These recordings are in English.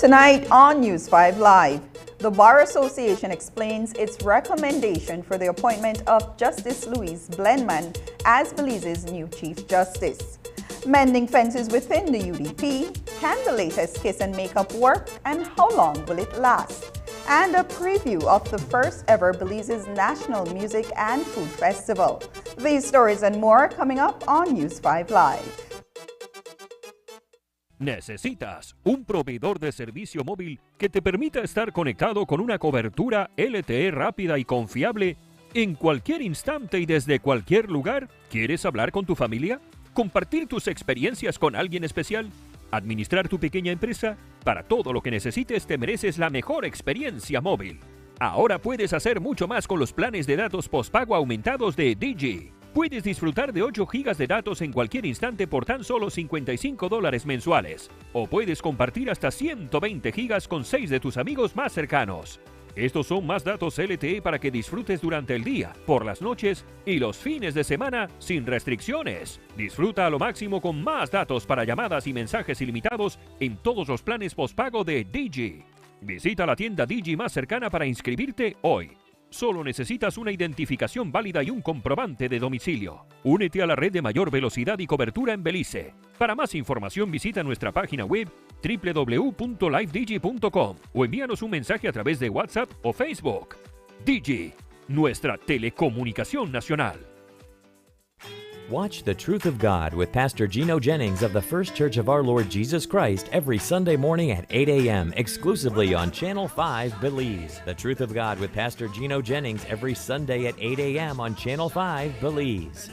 Tonight on News 5 Live, the Bar Association explains its recommendation for the appointment of Justice Louise Blenman as Belize's new Chief Justice. Mending fences within the UDP, can the latest kiss and makeup work, and how long will it last? And a preview of the first ever Belize's National Music and Food Festival. These stories and more coming up on News 5 Live. Necesitas un proveedor de servicio móvil que te permita estar conectado con una cobertura LTE rápida y confiable en cualquier instante y desde cualquier lugar. ¿Quieres hablar con tu familia? ¿Compartir tus experiencias con alguien especial? ¿Administrar tu pequeña empresa? Para todo lo que necesites te mereces la mejor experiencia móvil. Ahora puedes hacer mucho más con los planes de datos postpago aumentados de Digi. Puedes disfrutar de 8 gigas de datos en cualquier instante por tan solo $55 mensuales. O puedes compartir hasta 120 gigas con 6 de tus amigos más cercanos. Estos son más datos LTE para que disfrutes durante el día, por las noches y los fines de semana sin restricciones. Disfruta a lo máximo con más datos para llamadas y mensajes ilimitados en todos los planes postpago de Digi. Visita la tienda Digi más cercana para inscribirte hoy. Solo necesitas una identificación válida y un comprobante de domicilio. Únete a la red de mayor velocidad y cobertura en Belice. Para más información visita nuestra página web www.livedigi.com o envíanos un mensaje a través de WhatsApp o Facebook. Digi, nuestra telecomunicación nacional. Watch The Truth of God with Pastor Gino Jennings of the First Church of Our Lord Jesus Christ every Sunday morning at 8 a.m. exclusively on Channel 5 Belize. The Truth of God with Pastor Gino Jennings every Sunday at 8 a.m. on Channel 5 Belize.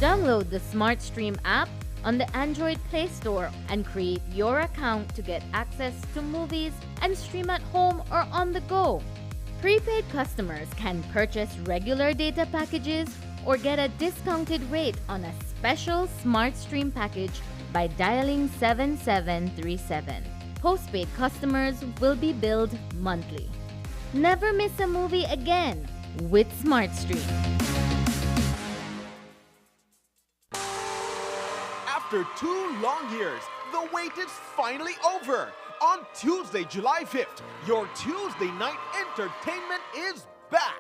Download the SmartStream app on the Android Play Store and create your account to get access to movies and stream at home or on the go. Prepaid customers can purchase regular data packages or get a discounted rate on a special SmartStream package by dialing 7737. Postpaid customers will be billed monthly. Never miss a movie again with SmartStream. After 2 long years, the wait is finally over. On Tuesday, July 5th, your Tuesday night entertainment is back.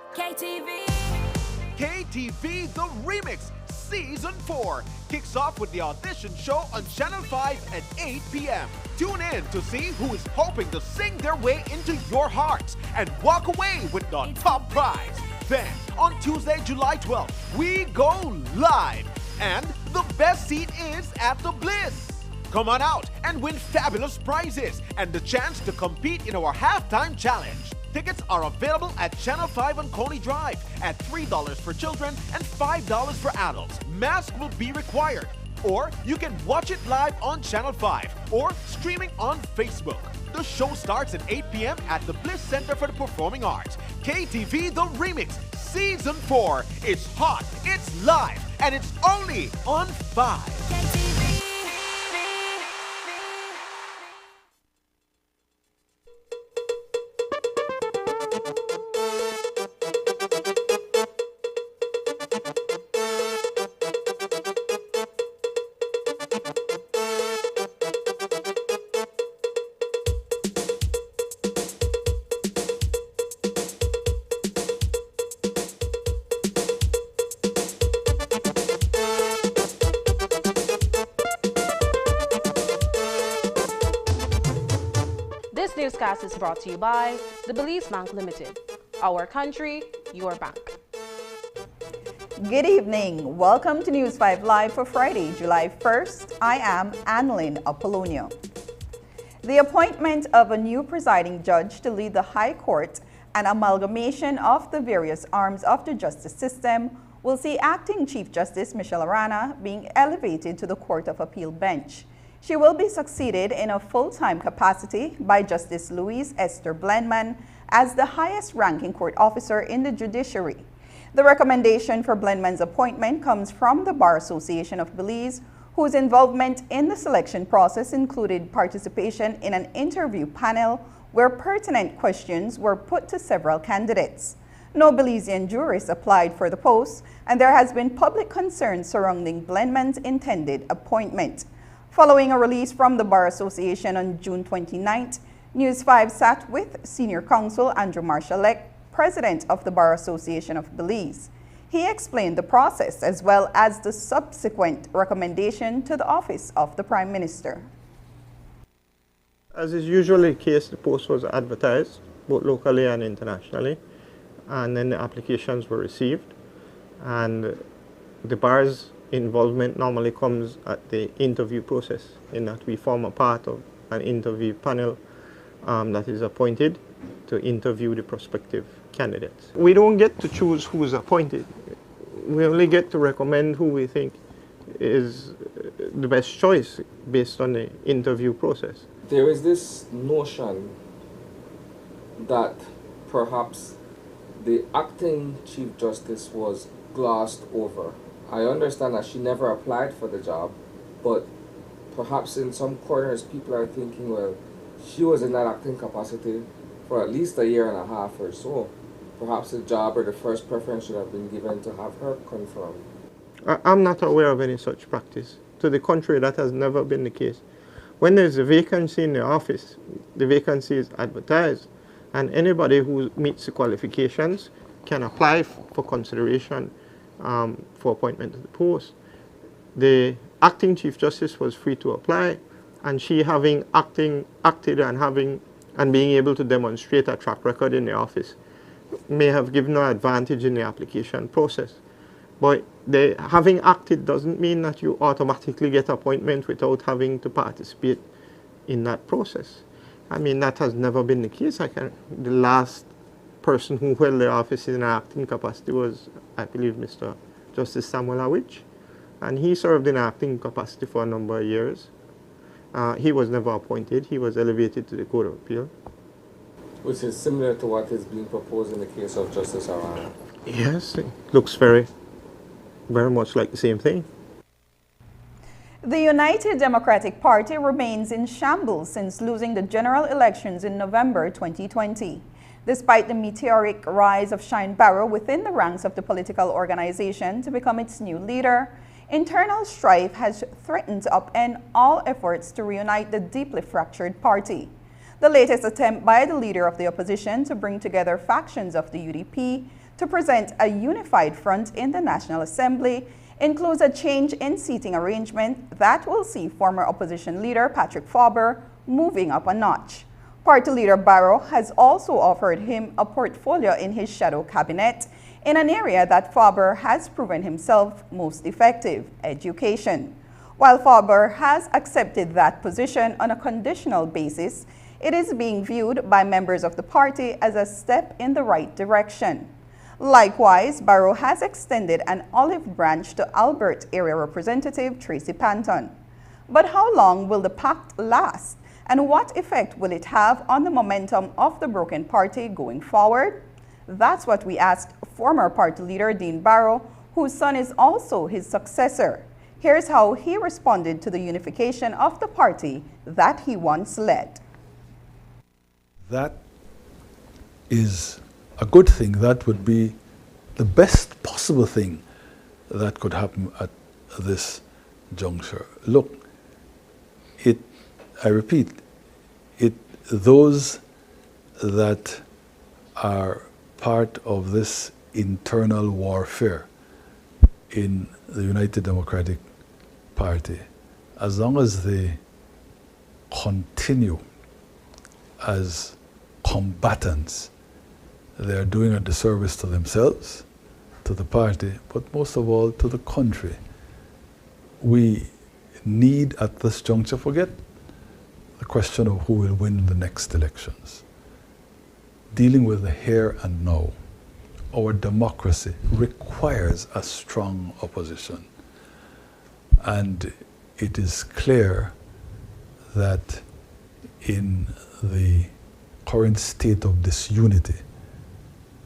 KTV The Remix Season 4 kicks off with the audition show on Channel 5 at 8 p.m. Tune in to see who is hoping to sing their way into your hearts and walk away with the top prize. Then, on Tuesday, July 12th, we go live. And the best seat is at the Bliss. Come on out and win fabulous prizes and the chance to compete in our halftime challenge. Tickets are available at Channel 5 on Coney Drive at $3 for children and $5 for adults. Mask will be required. Or you can watch it live on Channel 5 or streaming on Facebook. The show starts at 8 p.m. at the Bliss Center for the Performing Arts. KTV The Remix Season 4. It's hot, it's live, and it's only on 5. This newscast is brought to you by the Belize Bank Limited. Our country, your bank. Good evening. Welcome to News 5 Live for Friday, July 1st. I am Annalyn Apollonio. The appointment of a new presiding judge to lead the High Court and amalgamation of the various arms of the justice system will see Acting Chief Justice Michelle Arana being elevated to the Court of Appeal bench. She will be succeeded in a full-time capacity by Justice Louise Esther Blenman as the highest-ranking court officer in the judiciary. The recommendation for Blenman's appointment comes from the Bar Association of Belize, whose involvement in the selection process included participation in an interview panel where pertinent questions were put to several candidates. No Belizean jurists applied for the post, and there has been public concern surrounding Blenman's intended appointment. Following a release from the Bar Association on June 29th, News 5 sat with Senior Counsel Andrew Marshallek, President of the Bar Association of Belize. He explained the process as well as the subsequent recommendation to the Office of the Prime Minister. As is usually the case, the post was advertised, both locally and internationally, and then the applications were received. And the bar's involvement normally comes at the interview process, in that we form a part of an interview panel that is appointed to interview the prospective candidates. We don't get to choose who is appointed. We only get to recommend who we think is the best choice based on the interview process. There is this notion that perhaps the acting Chief Justice was glossed over. I understand that she never applied for the job, but perhaps in some corners people are thinking, well, she was in that acting capacity for at least a year and a half or so. Perhaps the job or the first preference should have been given to have her confirmed. I'm not aware of any such practice. To the contrary, that has never been the case. When there's a vacancy in the office, the vacancy is advertised, and anybody who meets the qualifications can apply for consideration for appointment to the post. The acting Chief Justice was free to apply, and she having acted and being able to demonstrate a track record in the office may have given her advantage in the application process. But having acted doesn't mean that you automatically get appointment without having to participate in that process. I mean, that has never been the case. The last person who held the office in an acting capacity was, I believe, Mr. Justice Samuel Awich, and he served in acting capacity for a number of years. He was never appointed. He was elevated to the Court of Appeal. Which is similar to what is being proposed in the case of Justice Arana. Yes, it looks very much like the same thing. The United Democratic Party remains in shambles since losing the general elections in November 2020. Despite the meteoric rise of Shine Barrow within the ranks of the political organization to become its new leader, internal strife has threatened to upend all efforts to reunite the deeply fractured party. The latest attempt by the leader of the opposition to bring together factions of the UDP to present a unified front in the National Assembly includes a change in seating arrangement that will see former opposition leader Patrick Faber moving up a notch. Party leader Barrow has also offered him a portfolio in his shadow cabinet in an area that Faber has proven himself most effective, education. While Faber has accepted that position on a conditional basis, it is being viewed by members of the party as a step in the right direction. Likewise, Barrow has extended an olive branch to Albert area representative Tracy Panton. But how long will the pact last, and what effect will it have on the momentum of the broken party going forward? That's what we asked former party leader Dean Barrow, whose son is also his successor. Here's how he responded to the unification of the party that he once led. That is a good thing. That would be the best possible thing that could happen at this juncture. Look, I repeat, those that are part of this internal warfare in the United Democratic Party, as long as they continue as combatants, they are doing a disservice to themselves, to the party, but most of all to the country. We need at this juncture, forget the question of who will win the next elections. Dealing with the here and now, our democracy requires a strong opposition. And it is clear that in the current state of disunity,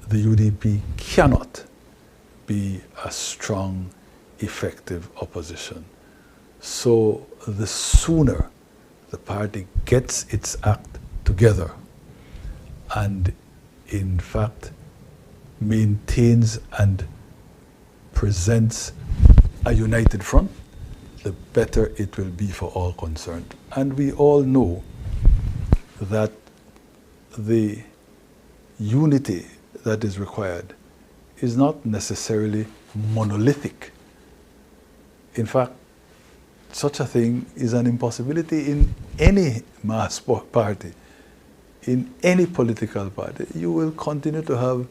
the UDP cannot be a strong, effective opposition. So the sooner the party gets its act together and in fact maintains and presents a united front, the better it will be for all concerned. And we all know that the unity that is required is not necessarily monolithic. In fact, such a thing is an impossibility in any mass party, in any political party. You will continue to have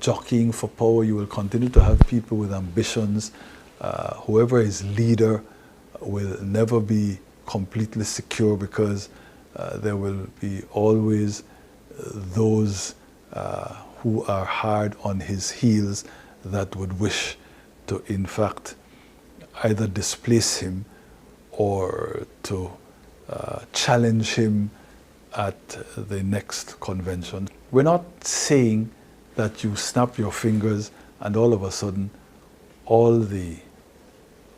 jockeying for power. You will continue to have people with ambitions. Whoever is leader will never be completely secure, because there will be always those who are hard on his heels that would wish to, in fact, either displace him or to challenge him at the next convention. We're not saying that you snap your fingers and all of a sudden all the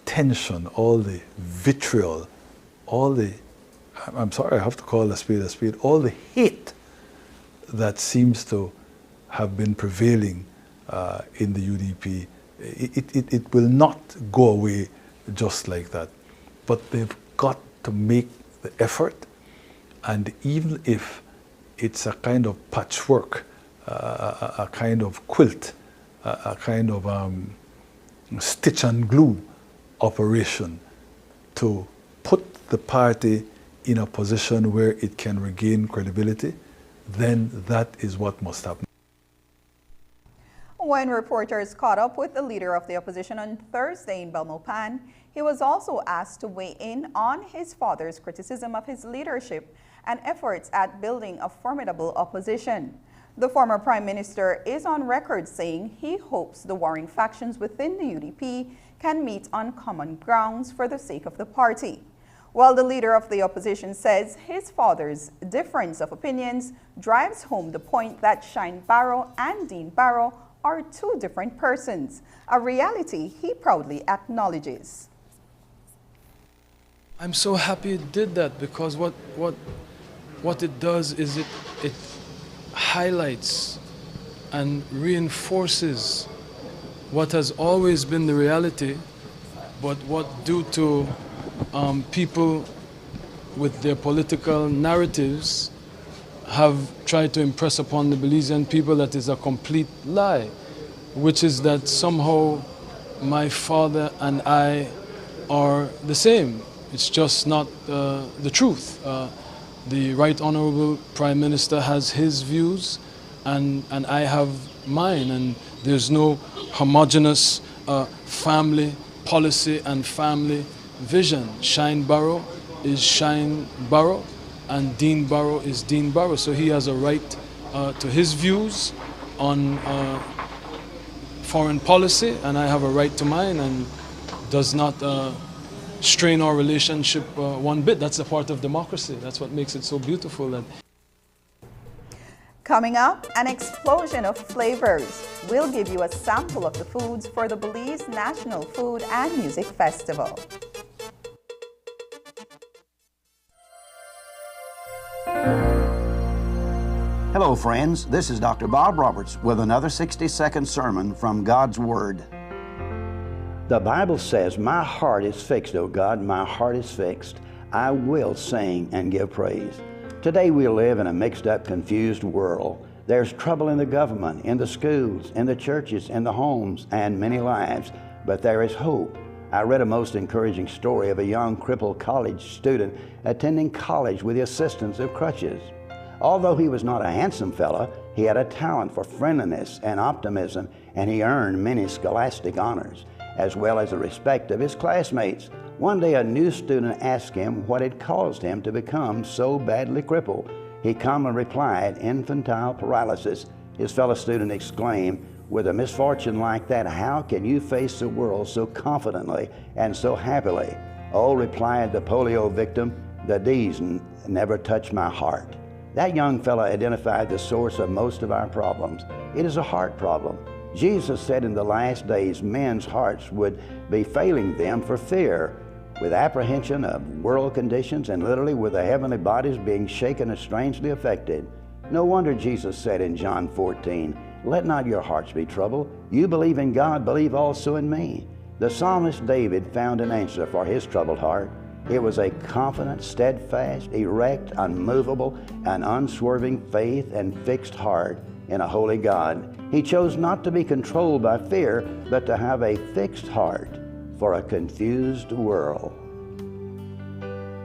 tension, all the vitriol, all the, I'm sorry, I have to call a spade, all the hate that seems to have been prevailing in the UDP, it will not go away just like that. But they've got to make the effort, and even if it's a kind of patchwork, a kind of quilt, a kind of stitch and glue operation to put the party in a position where it can regain credibility, then that is what must happen. When reporters caught up with the leader of the opposition on Thursday in Belmopan, he was also asked to weigh in on his father's criticism of his leadership and efforts at building a formidable opposition. The former Prime Minister is on record saying he hopes the warring factions within the UDP can meet on common grounds for the sake of the party. While the leader of the opposition says his father's difference of opinions drives home the point that Shine Barrow and Dean Barrow are two different persons, a reality he proudly acknowledges. I'm so happy it did that, because what it does is it highlights and reinforces what has always been the reality, but what due to people with their political narratives have tried to impress upon the Belizean people that is a complete lie, which is that somehow my father and I are the same. It's just not the truth. The Right Honorable Prime Minister has his views and I have mine, and there's no homogeneous family policy and family vision. Shine Barrow is Shine Barrow, and Dean Barrow is Dean Barrow. So he has a right to his views on foreign policy, and I have a right to mine, and does not strain our relationship one bit. That's a part of democracy. That's what makes it so beautiful. Coming up, an explosion of flavors. We'll give you a sample of the foods for the Belize National Food and Music Festival. Hello friends, this is Dr. Bob Roberts with another 60-second sermon from God's Word. The Bible says, "My heart is fixed, O God, my heart is fixed. I will sing and give praise." Today we live in a mixed up, confused world. There's trouble in the government, in the schools, in the churches, in the homes, and many lives. But there is hope. I read a most encouraging story of a young crippled college student attending college with the assistance of crutches. Although he was not a handsome fellow, he had a talent for friendliness and optimism, and he earned many scholastic honors, as well as the respect of his classmates. One day a new student asked him what had caused him to become so badly crippled. He calmly replied, "Infantile paralysis." His fellow student exclaimed, "With a misfortune like that, how can you face the world so confidently and so happily?" "Oh," replied the polio victim, "the D's never touch my heart." That young fellow identified the source of most of our problems. It is a heart problem. Jesus said in the last days men's hearts would be failing them for fear, with apprehension of world conditions, and literally with the heavenly bodies being shaken and strangely affected. No wonder Jesus said in John 14, Let not your hearts be troubled. You believe in God, believe also in me. The psalmist David found an answer for his troubled heart. It was a confident, steadfast, erect, unmovable, and unswerving faith and fixed heart in a holy God. He chose not to be controlled by fear, but to have a fixed heart for a confused world.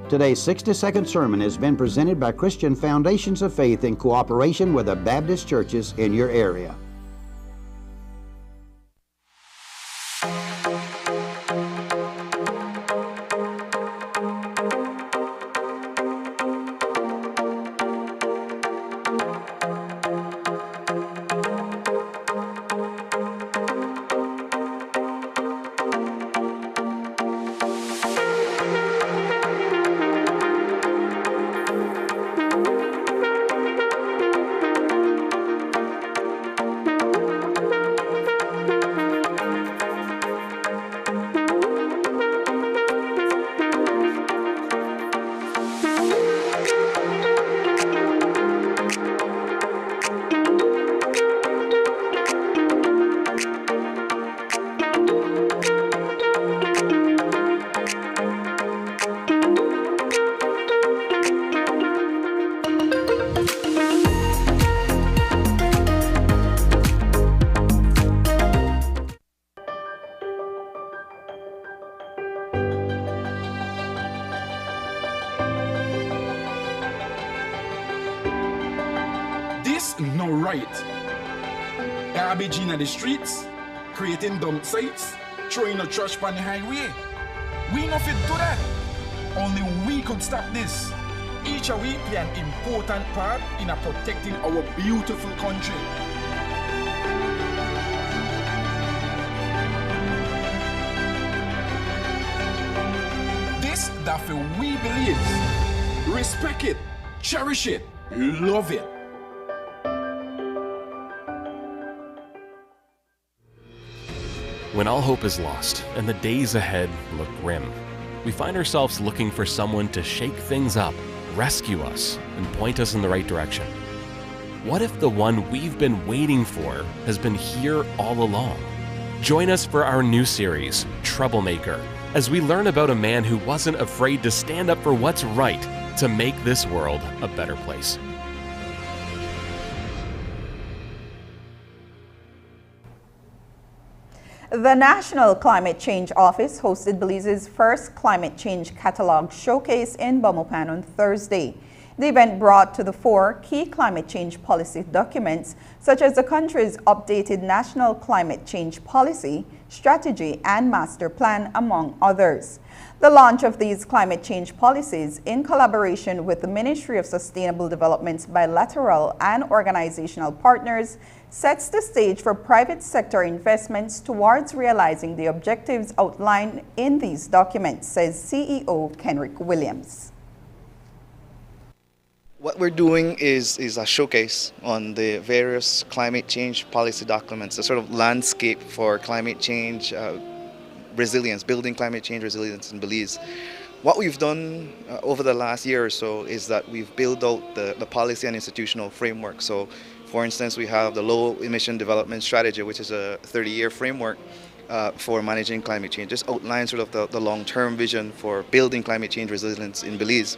Today's 60-second sermon has been presented by Christian Foundations of Faith in cooperation with the Baptist churches in your area. This no right. Garbage in the streets, creating dump sites, throwing a trash on the highway. We not fit do that. Only we could stop this. Each of we play an important part in protecting our beautiful country. This that we believe. Respect it, cherish it, love it. When all hope is lost and the days ahead look grim, we find ourselves looking for someone to shake things up, rescue us, and point us in the right direction. What if the one we've been waiting for has been here all along? Join us for our new series, Troublemaker, as we learn about a man who wasn't afraid to stand up for what's right to make this world a better place. The National Climate Change Office hosted Belize's first climate change catalog showcase in Belmopan on Thursday. The event brought to the fore key climate change policy documents, such as the country's updated National Climate Change Policy, Strategy, and Master Plan, among others. The launch of these climate change policies, in collaboration with the Ministry of Sustainable Development's bilateral and organizational partners, sets the stage for private sector investments towards realizing the objectives outlined in these documents, says CEO Kenrick Williams. What we're doing is a showcase on the various climate change policy documents, the sort of landscape for climate change resilience, building climate change resilience in Belize. What we've done over the last year or so is that we've built out the policy and institutional framework. So, for instance, we have the Low Emission Development Strategy, which is a 30-year framework for managing climate change. This outlines sort of the long-term vision for building climate change resilience in Belize.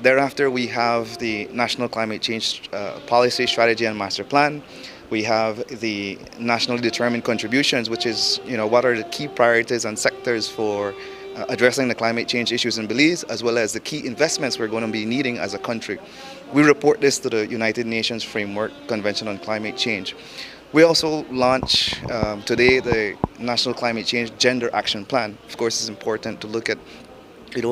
Thereafter, we have the National Climate Change Policy, Strategy, and Master Plan. We have the nationally determined contributions, which is, what are the key priorities and sectors for addressing the climate change issues in Belize, as well as the key investments we're going to be needing as a country. We report this to the United Nations Framework Convention on Climate Change. We also launch today the National Climate Change Gender Action Plan. Of course, it's important to look at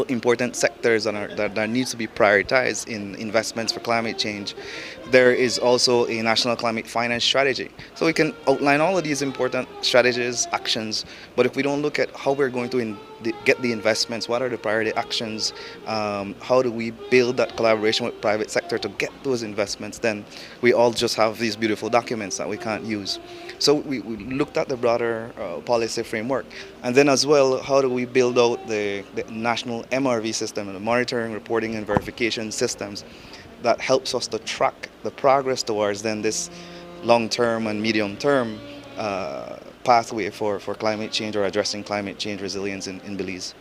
important sectors that needs to be prioritized in investments for climate change. There is also a national climate finance strategy. So we can outline all of these important strategies, actions, but if we don't look at how we're going to get the investments, what are the priority actions, how do we build that collaboration with private sector to get those investments, then we all just have these beautiful documents that we can't use. So we looked at the broader policy framework, and then as well, how do we build out the national MRV system, the monitoring, reporting, and verification systems that helps us to track the progress towards then this long-term and medium-term pathway for climate change or addressing climate change resilience in Belize.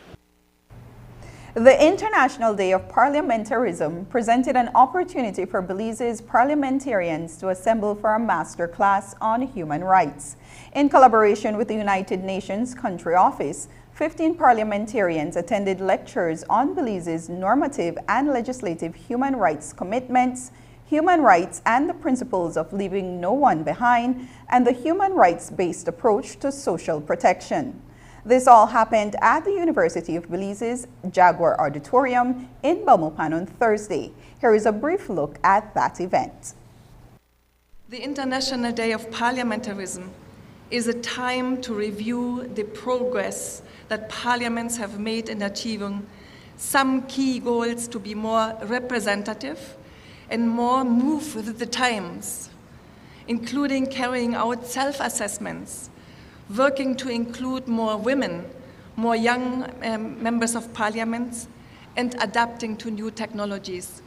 The International Day of Parliamentarism presented an opportunity for Belize's parliamentarians to assemble for a master class on human rights. In collaboration with the United Nations Country Office, 15 parliamentarians attended lectures on Belize's normative and legislative human rights commitments, human rights and the principles of leaving no one behind, and the human rights-based approach to social protection. This all happened at the University of Belize's Jaguar Auditorium in Belmopan on Thursday. Here is a brief look at that event. The International Day of Parliamentarism is a time to review the progress that parliaments have made in achieving some key goals to be more representative and more move with the times, including carrying out self-assessments, working to include more women, more young members of parliaments, and adapting to new technologies.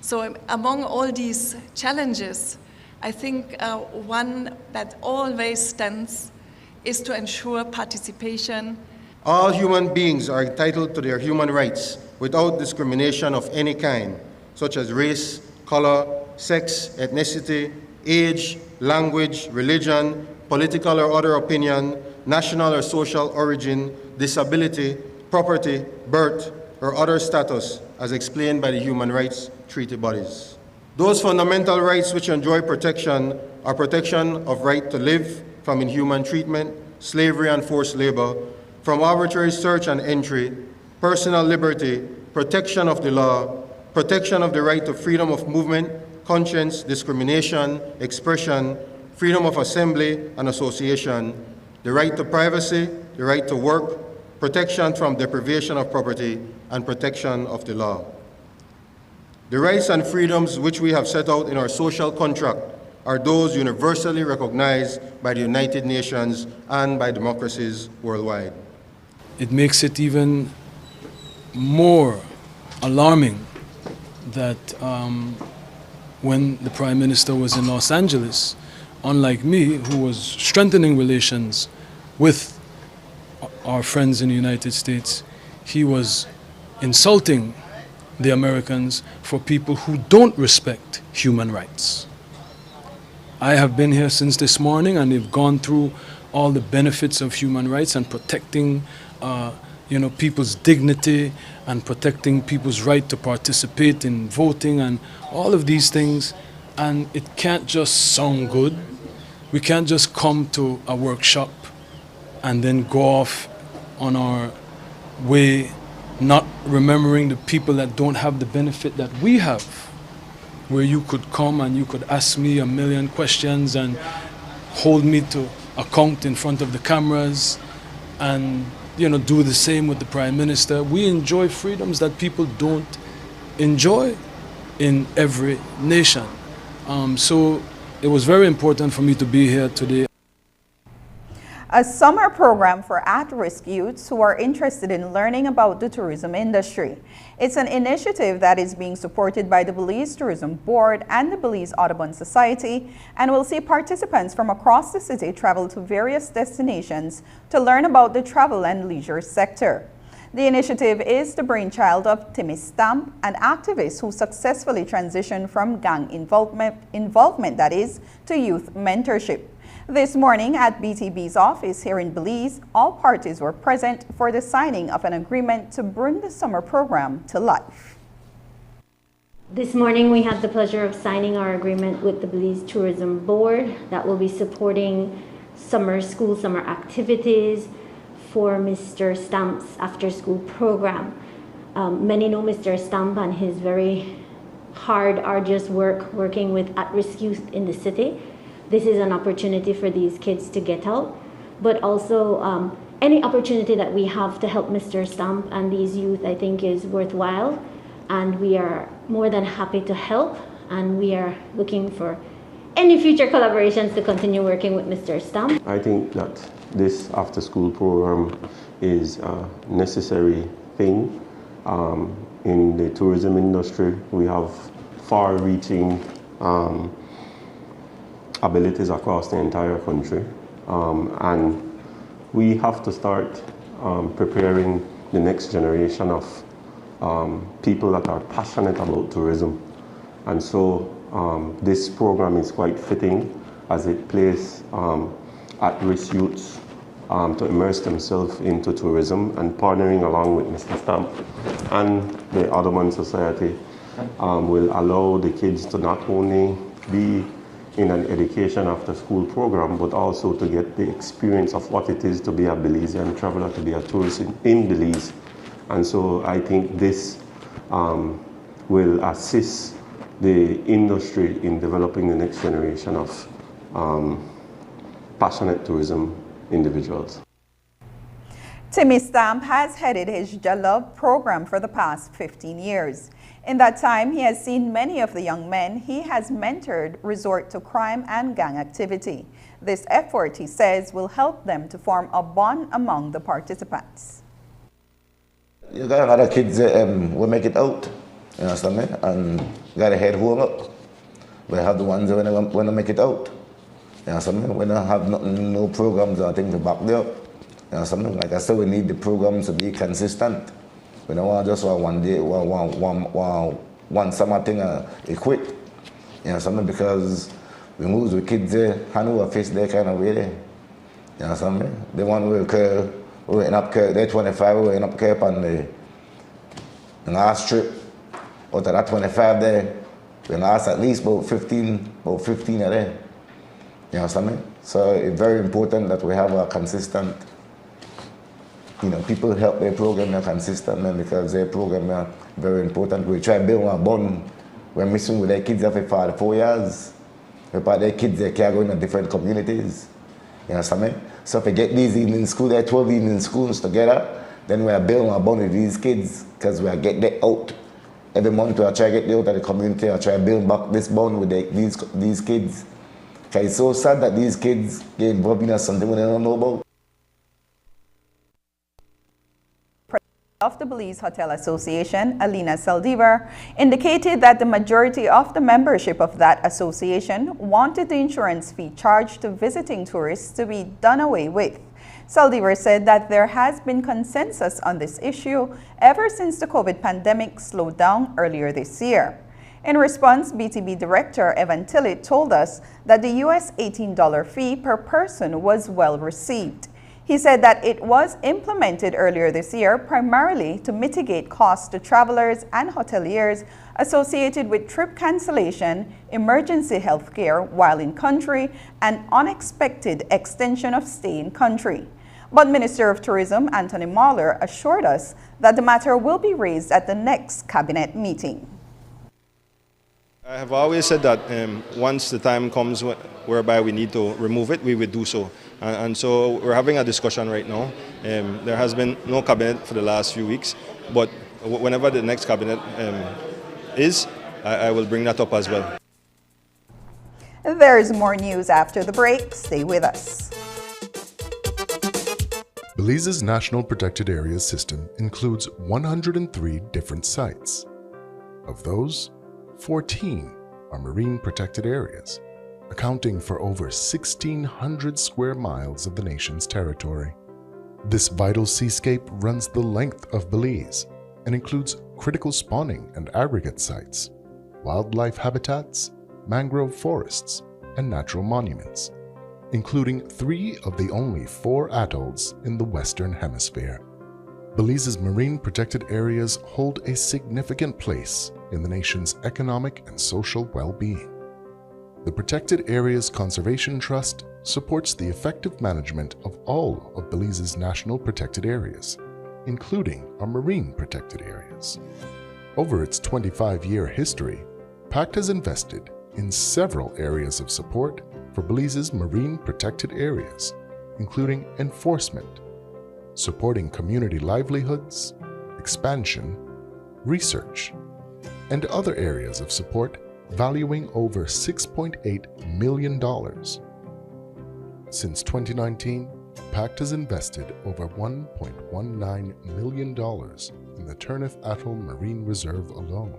So among all these challenges, I think one that always stands is to ensure participation. All human beings are entitled to their human rights without discrimination of any kind, such as race, color, sex, ethnicity, age, language, religion, political or other opinion, national or social origin, disability, property, birth, or other status, as explained by the human rights treaty bodies. Those fundamental rights which enjoy protection are protection of right to live from inhuman treatment, slavery and forced labor, from arbitrary search and entry, personal liberty, protection of the law, protection of the right to freedom of movement, conscience, discrimination, expression, freedom of assembly and association, the right to privacy, the right to work, protection from deprivation of property, and protection of the law. The rights and freedoms which we have set out in our social contract are those universally recognized by the United Nations and by democracies worldwide. It makes it even more alarming that when the Prime Minister was in Los Angeles, unlike me, who was strengthening relations with our friends in the United States, he was insulting the Americans for people who don't respect human rights. I have been here since this morning and they've gone through all the benefits of human rights and protecting people's dignity and protecting people's right to participate in voting and all of these things. And it can't just sound good. We can't just come to a workshop and then go off on our way, not remembering the people that don't have the benefit that we have, where you could come and you could ask me a million questions and hold me to account in front of the cameras and do the same with the Prime Minister. We enjoy freedoms that people don't enjoy in every nation. So it was very important for me to be here today. A summer program for at-risk youths who are interested in learning about the tourism industry. It's an initiative that is being supported by the Belize Tourism Board and the Belize Audubon Society, and will see participants from across the city travel to various destinations to learn about the travel and leisure sector. The initiative is the brainchild of Timmy Stamp, an activist who successfully transitioned from gang involvement that is, to youth mentorship. This morning at BTB's office here in Belize, all parties were present for the signing of an agreement to bring the summer program to life. This morning we had the pleasure of signing our agreement with the Belize Tourism Board that will be supporting summer activities for Mr. Stamp's after-school program. Many know Mr. Stamp and his very hard, arduous work working with at-risk youth in the city. This is an opportunity for these kids to get out, but also any opportunity that we have to help Mr. Stamp and these youth, I think, is worthwhile, and we are more than happy to help, and we are looking for any future collaborations to continue working with Mr. Stamp. I think that this after-school program is a necessary thing in the tourism industry. We have far-reaching abilities across the entire country. And we have to start preparing the next generation of people that are passionate about tourism. And so this program is quite fitting as it places at-risk youths to immerse themselves into tourism, and partnering along with Mr. Stamp and the Ottoman Society will allow the kids to not only be in an education after school program, but also to get the experience of what it is to be a Belizean traveler, to be a tourist in Belize. And so I think this will assist the industry in developing the next generation of passionate tourism individuals. Timmy Stamp has headed his Jalove program for the past 15 years. In that time, he has seen many of the young men he has mentored resort to crime and gang activity. This effort, he says, will help them to form a bond among the participants. You got a lot of kids that will make it out, you understand me? And you got to head home up. We have the ones that when they make it out. You understand me? We don't have nothing, no programs or things to back there up. You understand me? Like I said, we need the programs to be consistent. We don't want just one day, one summer thing and quit. You know something, because we move with kids there, hand over face there kind of way there. You know something? They want to we're in up they're 25, we're in up curve on the last trip. Out of that 25 there, we lost at least about 15 of there. You know something? So it's very important that we have a consistent, you know, people help their program consistently, because their program are very important. We try to build a bond. We're missing with their kids after 4 years. But their kids, they can go in different communities. You understand me? So if we get these evening school, there are 12 evening schools together, then we are building a bond with these kids, because we are getting them out. Every month we are trying to get them out of the community, I try to build back this bond with these kids. Because it's so sad that these kids get involved in something they don't know about. Of the Belize Hotel Association, Alina Saldivar, indicated that the majority of the membership of that association wanted the insurance fee charged to visiting tourists to be done away with. Saldivar said that there has been consensus on this issue ever since the COVID pandemic slowed down earlier this year. In response, BTB Director Evan Tillett told us that the US $18 fee per person was well received. He said that it was implemented earlier this year primarily to mitigate costs to travelers and hoteliers associated with trip cancellation, emergency health care while in country, and unexpected extension of stay in country. But Minister of Tourism Anthony Mahler assured us that the matter will be raised at the next cabinet meeting. I have always said that once the time comes whereby we need to remove it, we would do so. And so we're having a discussion right now. There has been no cabinet for the last few weeks, but whenever the next cabinet is, I will bring that up as well. There's more news after the break. Stay with us. Belize's National Protected Areas system includes 103 different sites. Of those, 14 are marine protected areas, accounting for over 1,600 square miles of the nation's territory. This vital seascape runs the length of Belize and includes critical spawning and aggregate sites, wildlife habitats, mangrove forests, and natural monuments, including 3 of the only 4 atolls in the Western Hemisphere. Belize's marine protected areas hold a significant place in the nation's economic and social well-being. The Protected Areas Conservation Trust supports the effective management of all of Belize's national protected areas, including our marine protected areas. Over its 25-year history, PACT has invested in several areas of support for Belize's marine protected areas, including enforcement, supporting community livelihoods, expansion, research, and other areas of support valuing over $6.8 million. Since 2019, PACT has invested over $1.19 million in the Turneffe Atoll Marine Reserve alone.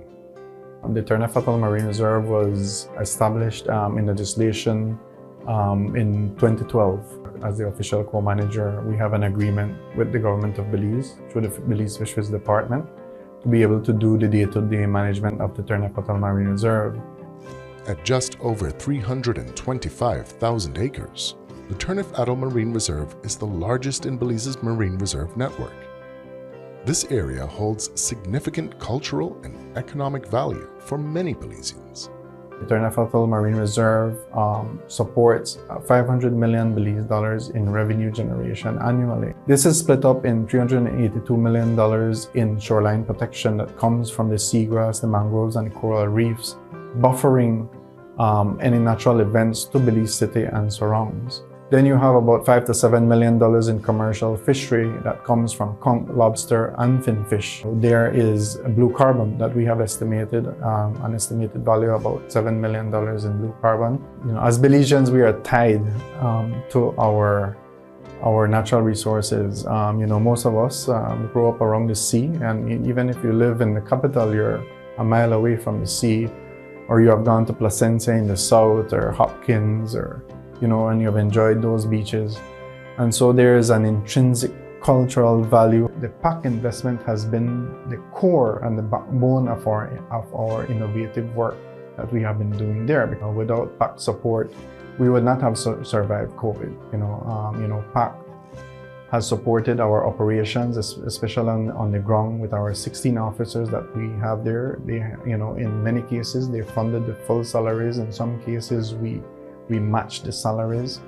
The Turneffe Atoll Marine Reserve was established in legislation in 2012 as the official co-manager. We have an agreement with the government of Belize through the Belize Fisheries Department to be able to do the day-to-day management of the Turnip Atoll Marine Reserve. At just over 325,000 acres, the Turnip Atoll Marine Reserve is the largest in Belize's marine reserve network. This area holds significant cultural and economic value for many Belizeans. The Turnip Atoll Marine Reserve supports $500 million Belize dollars in revenue generation annually. This is split up in $382 million in shoreline protection that comes from the seagrass, the mangroves, and the coral reefs, buffering any natural events to Belize City and surrounds. Then you have about $5 to $7 million in commercial fishery that comes from conch, lobster, and finfish. There is blue carbon that we have estimated, an estimated value of about $7 million in blue carbon. As Belizeans, we are tied to our natural resources. Most of us grow up around the sea, and even if you live in the capital, you're a mile away from the sea, or you have gone to Placencia in the south, or Hopkins, or and you've enjoyed those beaches. And so there is an intrinsic cultural value. The PAC investment has been the core and the backbone of our innovative work that we have been doing there. Because without PAC support, we would not have survived COVID. PAC has supported our operations, especially on the ground with our 16 officers that we have there. They, in many cases, they funded the full salaries. In some cases, we matched the salaries.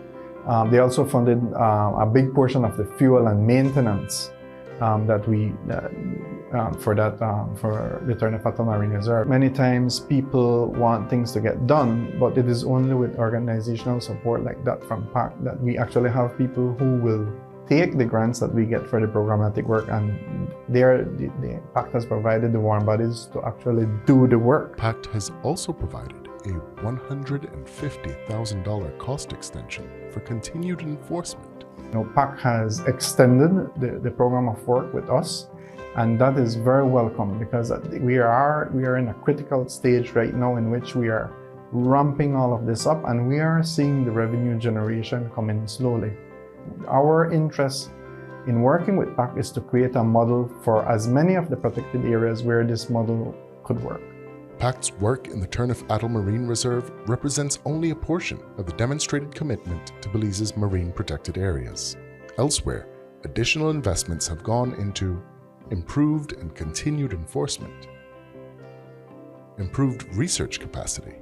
They also funded a big portion of the fuel and maintenance for the Turnip Atoll Marine Reserve. Many times people want things to get done, but it is only with organizational support like that from PAC that we actually have people who will take the grants that we get for the programmatic work, and the PAC has provided the warm bodies to actually do the work. PAC has also provided a $150,000 cost extension for continued enforcement. PAC has extended the program of work with us, and that is very welcome because we are in a critical stage right now in which we are ramping all of this up, and we are seeing the revenue generation come in slowly. Our interest in working with PAC is to create a model for as many of the protected areas where this model could work. PAC's work in the Turnip Atoll Marine Reserve represents only a portion of the demonstrated commitment to Belize's marine protected areas. Elsewhere, additional investments have gone into improved and continued enforcement, improved research capacity,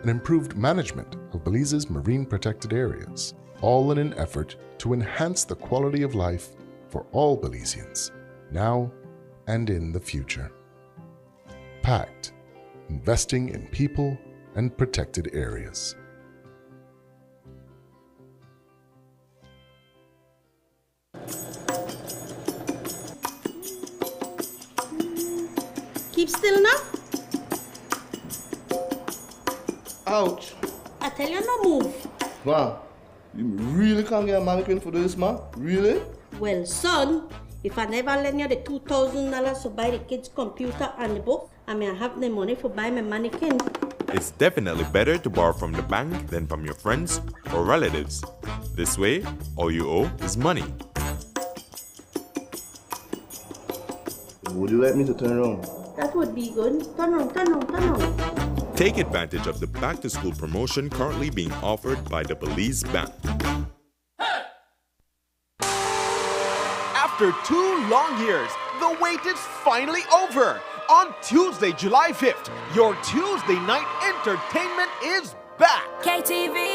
and improved management of Belize's marine protected areas, all in an effort to enhance the quality of life for all Belizeans, now and in the future. PACT, investing in people and protected areas. Keep still now. Ouch. I tell you no move. Wow. You really can't get a mannequin for this, man? Really? Well, son, if I never lend you the $2,000 to buy the kids' computer and the book, I may have the money for buy my mannequin. It's definitely better to borrow from the bank than from your friends or relatives. This way, all you owe is money. Would you like me to turn around? That would be good. Turn on, turn on, turn on. Take advantage of the back-to-school promotion currently being offered by the Belize Bank. After 2 long years, the wait is finally over. On Tuesday, July 5th, your Tuesday night entertainment is back. KTV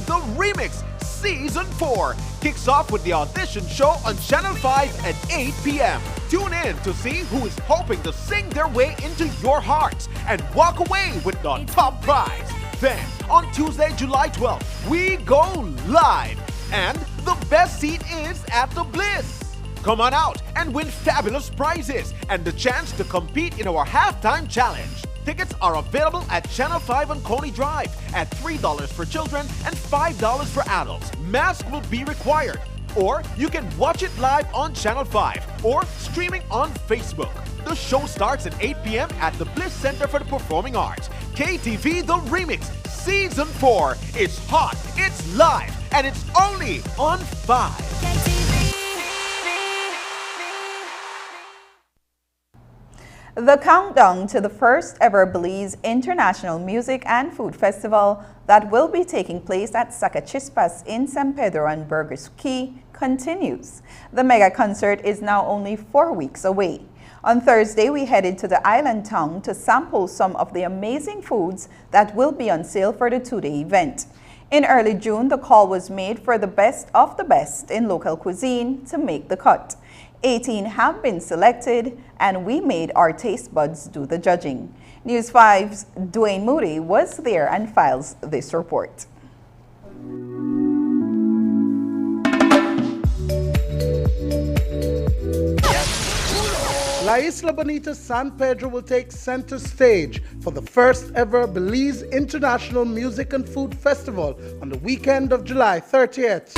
The Remix Season 4 kicks off with the audition show on Channel 5 at 8 p.m. Tune in to see who is hoping to sing their way into your hearts and walk away with the top prize. Then, on Tuesday, July 12th, we go live. And the best seat is at the Bliss. Come on out and win fabulous prizes and the chance to compete in our halftime challenge. Tickets are available at Channel 5 on Coney Drive at $3 for children and $5 for adults. Mask will be required. Or you can watch it live on Channel 5 or streaming on Facebook. The show starts at 8 p.m. at the Bliss Center for the Performing Arts. KTV The Remix Season 4 is hot, it's live, and it's only on 5. The countdown to the first ever Belize International Music and Food Festival that will be taking place at Sacachispas in San Pedro and Burgess Key continues. The mega concert is now only 4 weeks away. On Thursday, we headed to the island town to sample some of the amazing foods that will be on sale for the two-day event. In early June, the call was made for the best of the best in local cuisine to make the cut. 18 have been selected, and we made our taste buds do the judging. News 5's Dwayne Moody was there and files this report. La Isla Bonita San Pedro will take center stage for the first ever Belize International Music and Food Festival on the weekend of July 30th.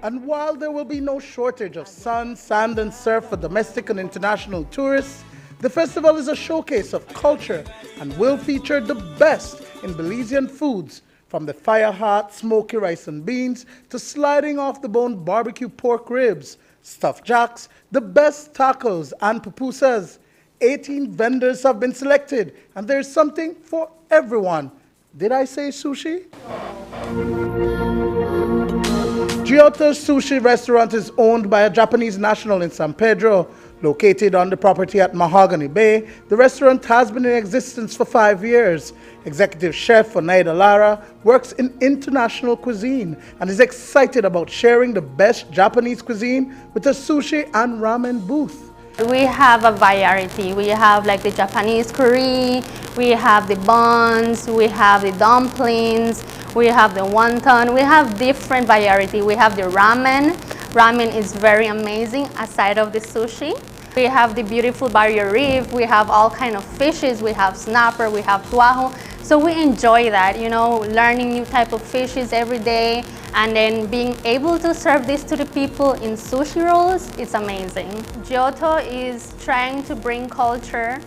And while there will be no shortage of sun, sand and surf for domestic and international tourists, the festival is a showcase of culture and will feature the best in Belizean foods, from the fire-hot smoky rice and beans to sliding off-the-bone barbecue pork ribs, stuffed jacks, the best tacos and pupusas. 18 vendors have been selected, and there's something for everyone. Did I say sushi? Giotto's Sushi restaurant is owned by a Japanese national in San Pedro. Located on the property at Mahogany Bay, the restaurant has been in existence for 5 years. Executive chef Oneida Lara works in international cuisine and is excited about sharing the best Japanese cuisine with a sushi and ramen booth. We have a variety. We have like the Japanese curry, we have the buns, we have the dumplings, we have the wonton, we have different variety. We have the ramen. Ramen is very amazing aside of the sushi. We have the beautiful barrier reef, we have all kind of fishes, we have snapper, we have tuaho. So we enjoy that, you know, learning new type of fishes every day, and then being able to serve this to the people in sushi rolls, it's amazing. Giotto is trying to bring culture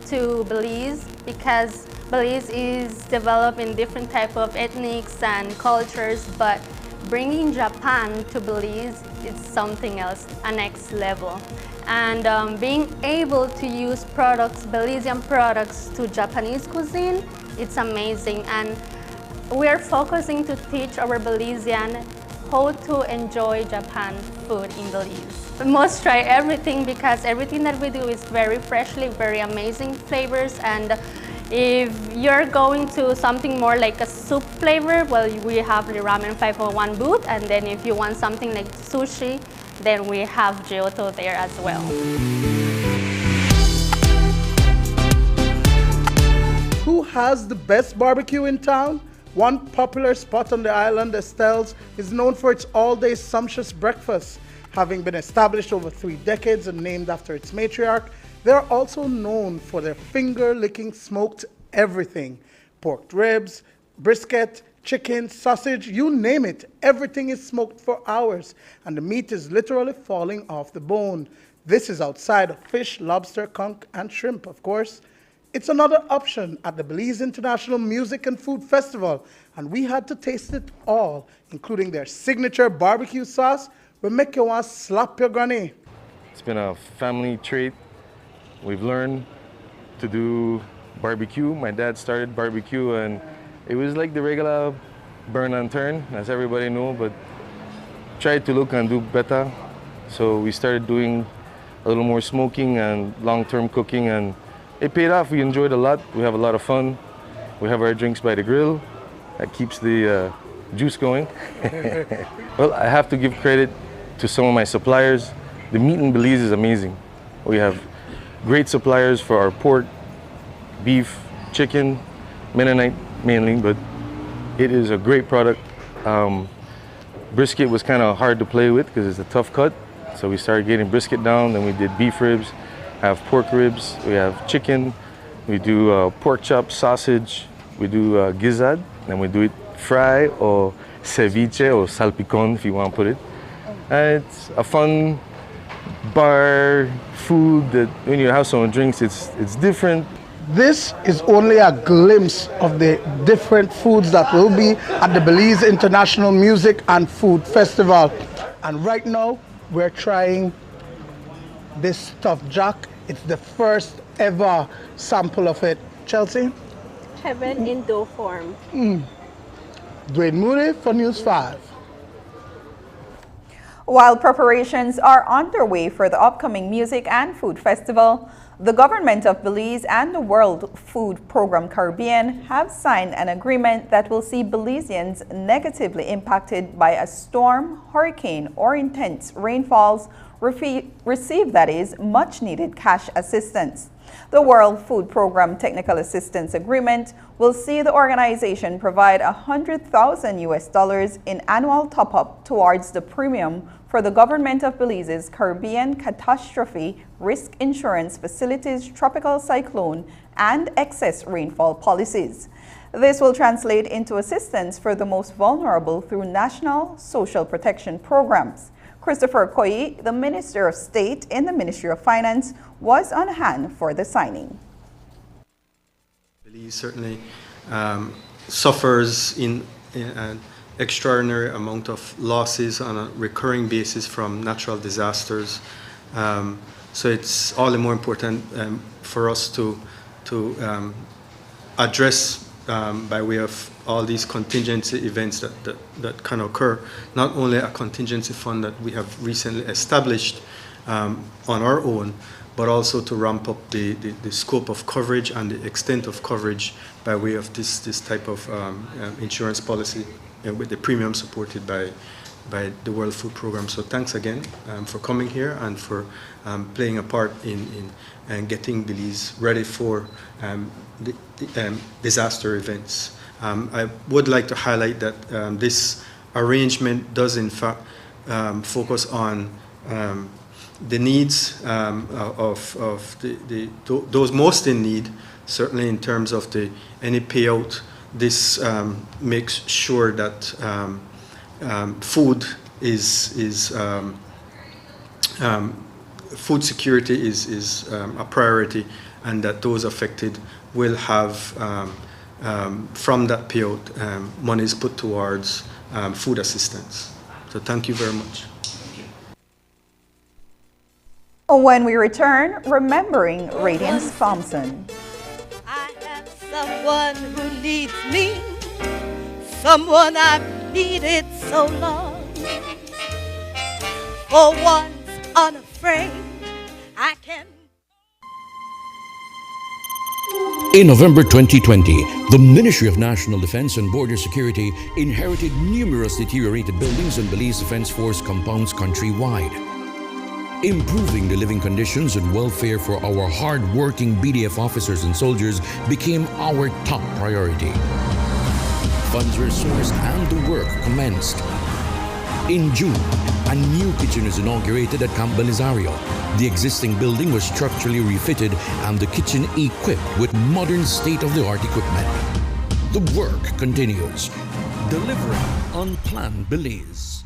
to Belize because Belize is developing different type of ethnics and cultures, but bringing Japan to Belize is something else, a next level. And being able to use products, Belizean products, to Japanese cuisine, it's amazing. And we're focusing to teach our Belizean how to enjoy Japan food in Belize. We must try everything because everything that we do is very freshly, very amazing flavors. And if you're going to something more like a soup flavor, well, we have the Ramen 501 booth. And then if you want something like sushi, then we have Giotto there as well. Who has the best barbecue in town? One popular spot on the island, Estelle's, is known for its all-day sumptuous breakfast. Having been established over 3 decades and named after its matriarch, they are also known for their finger-licking smoked everything. Pork ribs, brisket, chicken, sausage, you name it, everything is smoked for hours, and the meat is literally falling off the bone. This is outside of fish, lobster, conch, and shrimp, of course. It's another option at the Belize International Music and Food Festival, and we had to taste it all, including their signature barbecue sauce, will make you want to slap your granny. It's been a family trait. We've learned to do barbecue. My dad started barbecue, and it was like the regular burn and turn, as everybody know, but tried to look and do better. So we started doing a little more smoking and long-term cooking, and it paid off. We enjoyed a lot. We have a lot of fun. We have our drinks by the grill. That keeps the juice going. Well, I have to give credit to some of my suppliers. The meat in Belize is amazing. We have great suppliers for our pork, beef, chicken, Mennonite mainly, but it is a great product. Brisket was kind of hard to play with because it's a tough cut. So we started getting brisket down, then we did beef ribs, have pork ribs, we have chicken, we do pork chop, sausage, we do gizzard, and we do it fry or ceviche or salpicon if you want to put it. And it's a fun bar food that when you have someone drinks, it's different. This is only a glimpse of the different foods that will be at the Belize International Music and Food Festival. And right now, we're trying this stuffed jack. It's the first ever sample of it. Chelsea? Heaven in dough form. Dwayne Mooney for News 5. While preparations are underway for the upcoming Music and Food Festival, the government of Belize and the World Food Program Caribbean have signed an agreement that will see Belizeans negatively impacted by a storm, hurricane, or intense rainfalls receive, that is, much needed cash assistance. The World Food Program Technical Assistance Agreement will see the organization provide $100,000 in annual top-up towards the premium for the government of Belize's Caribbean Catastrophe Risk Insurance Facilities Tropical Cyclone and Excess Rainfall policies. This will translate into assistance for the most vulnerable through national social protection programs. Christopher Koyi, the Minister of State in the Ministry of Finance, was on hand for the signing. Belize certainly suffers in an extraordinary amount of losses on a recurring basis from natural disasters. So it's all the more important for us to address by way of all these contingency events that can occur, not only a contingency fund that we have recently established on our own, but also to ramp up the scope of coverage and the extent of coverage by way of this type of insurance policy with the premium supported by the World Food Program. So thanks again for coming here and for playing a part in getting Belize ready for disaster events. I would like to highlight that this arrangement does in fact focus on the needs of those most in need, certainly in terms of any payout. This makes sure that food food security is a priority, and that those affected will have from that payout monies put towards food assistance. So thank you very much. When we return, remembering Radiance Thompson. I have someone who needs me, someone I've needed so long. For once unafraid, I can. In November 2020, the Ministry of National Defense and Border Security inherited numerous deteriorated buildings and Belize Defense Force compounds countrywide. Improving the living conditions and welfare for our hard-working BDF officers and soldiers became our top priority. Funds were sourced and the work commenced. In June, a new kitchen is inaugurated at Camp Belisario. The existing building was structurally refitted and the kitchen equipped with modern state-of-the-art equipment. The work continues, delivering on Plan Belize.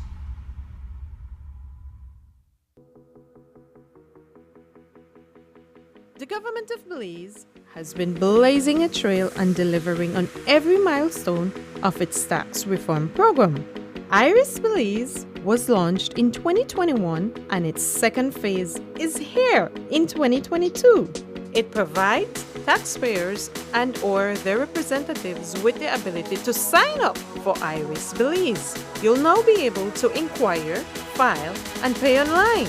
The government of Belize has been blazing a trail and delivering on every milestone of its tax reform program. Iris Belize was launched in 2021 and its second phase is here in 2022. It provides taxpayers and/or their representatives with the ability to sign up for Iris Belize. You'll now be able to inquire, file, and pay online.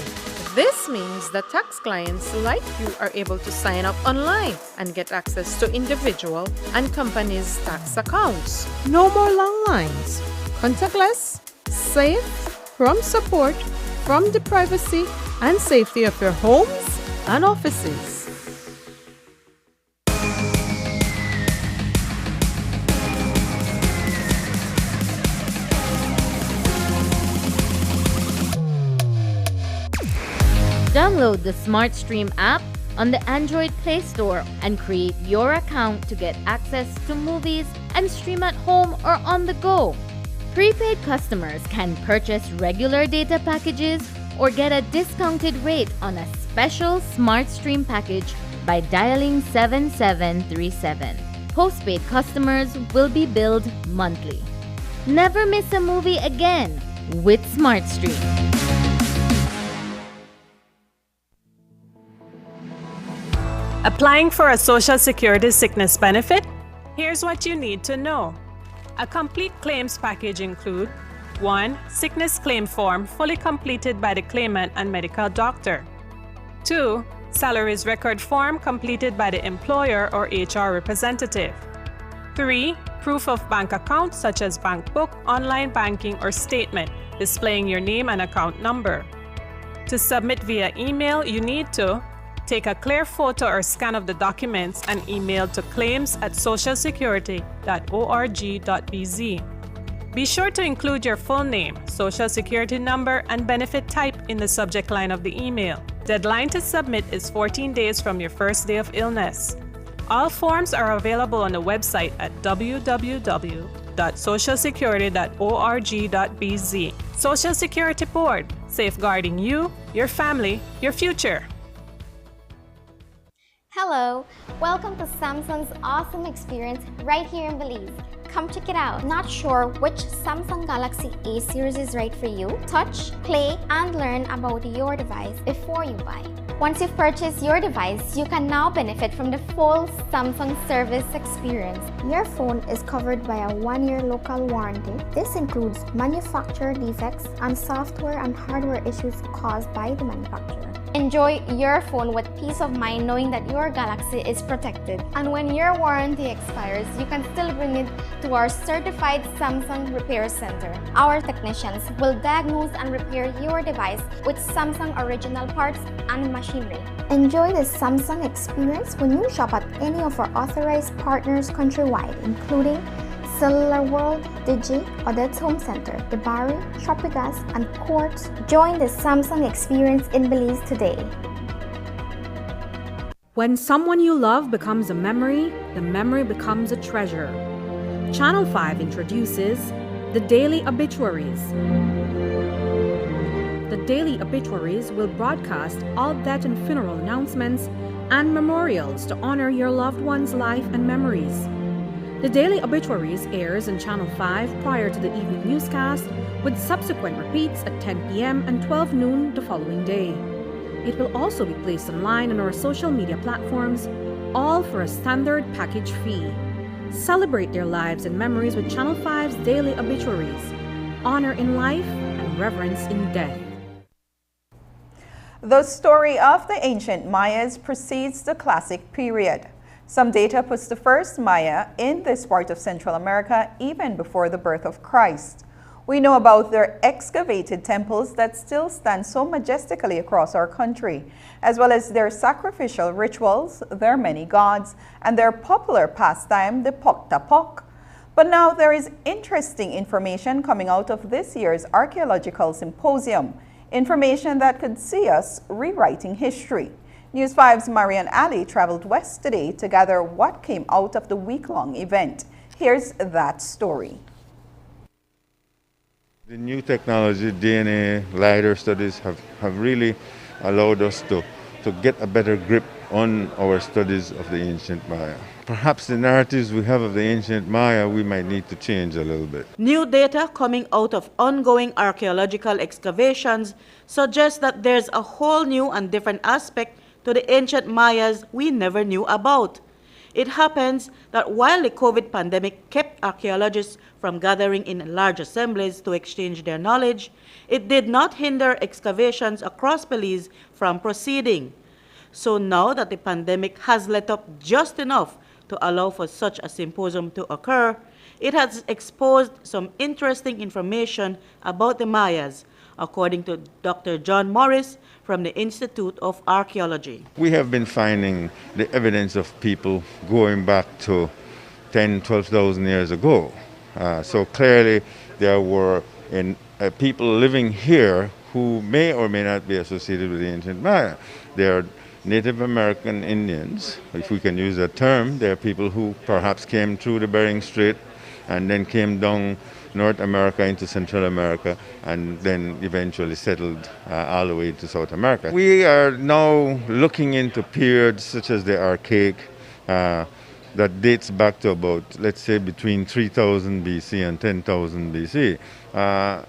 This means that tax clients like you are able to sign up online and get access to individual and companies' tax accounts. No more long lines. Contactless, safe, from support, from the privacy and safety of your homes and offices. Download the SmartStream app on the Android Play Store and create your account to get access to movies and stream at home or on the go. Prepaid customers can purchase regular data packages or get a discounted rate on a special Smart Stream package by dialing 7737. Postpaid customers will be billed monthly. Never miss a movie again with Smart Stream. Applying for a Social Security sickness benefit? Here's what you need to know. A complete claims package includes 1. Sickness claim form fully completed by the claimant and medical doctor. 2. Salaries record form completed by the employer or HR representative. 3. Proof of bank account such as bank book, online banking, or statement displaying your name and account number. To submit via email, you need to take a clear photo or scan of the documents and email to claims@socialsecurity.org.bz. Be sure to include your full name, social security number, and benefit type in the subject line of the email. Deadline to submit is 14 days from your first day of illness. All forms are available on the website at www.socialsecurity.org.bz. Social Security Board, safeguarding you, your family, your future. Hello, welcome to Samsung's awesome experience right here in Belize. Come check it out. Not sure which Samsung Galaxy A series is right for you? Touch, play, and learn about your device before you buy. Once you've purchased your device, you can now benefit from the full Samsung service experience. Your phone is covered by a 1-year local warranty. This includes manufacturer defects and software and hardware issues caused by the manufacturer. Enjoy your phone with peace of mind knowing that your Galaxy is protected. And when your warranty expires, you can still bring it to our certified Samsung Repair Center. Our technicians will diagnose and repair your device with Samsung original parts and machinery. Enjoy the Samsung experience when you shop at any of our authorized partners countrywide, including Cellular World, Digi, Odette's Home Center, Debari, Tropigas, and Quartz. Join the Samsung experience in Belize today. When someone you love becomes a memory, the memory becomes a treasure. Channel 5 introduces the Daily Obituaries. The Daily Obituaries will broadcast all death and funeral announcements and memorials to honor your loved one's life and memories. The Daily Obituaries airs on Channel 5 prior to the evening newscast, with subsequent repeats at 10 p.m. and 12 noon the following day. It will also be placed online on our social media platforms, all for a standard package fee. Celebrate their lives and memories with Channel 5's Daily Obituaries. Honor in life and reverence in death. The story of the ancient Mayas precedes the classic period. Some data puts the first Maya in this part of Central America even before the birth of Christ. We know about their excavated temples that still stand so majestically across our country, as well as their sacrificial rituals, their many gods, and their popular pastime, the Pok-ta-Pok. But now there is interesting information coming out of this year's Archaeological Symposium, information that could see us rewriting history. News 5's Marian Ali traveled west today to gather what came out of the week-long event. Here's that story. The new technology, DNA, LiDAR studies have really allowed us to get a better grip on our studies of the ancient Maya. Perhaps the narratives we have of the ancient Maya, we might need to change a little bit. New data coming out of ongoing archaeological excavations suggests that there's a whole new and different aspect to the ancient Mayas we never knew about. It happens that while the COVID pandemic kept archaeologists from gathering in large assemblies to exchange their knowledge, it did not hinder excavations across Belize from proceeding. So now that the pandemic has let up just enough to allow for such a symposium to occur, it has exposed some interesting information about the Mayas, according to Dr. John Morris from the Institute of Archaeology. We have been finding the evidence of people going back to 10, 12,000 years ago. So clearly there were people living here who may or may not be associated with the ancient Maya. There are Native American Indians, if we can use that term. There are people who perhaps came through the Bering Strait and then came down North America into Central America, and then eventually settled all the way to South America. We are now looking into periods such as the Archaic, that dates back to about, let's say, between 3000 BC and 10,000 BC.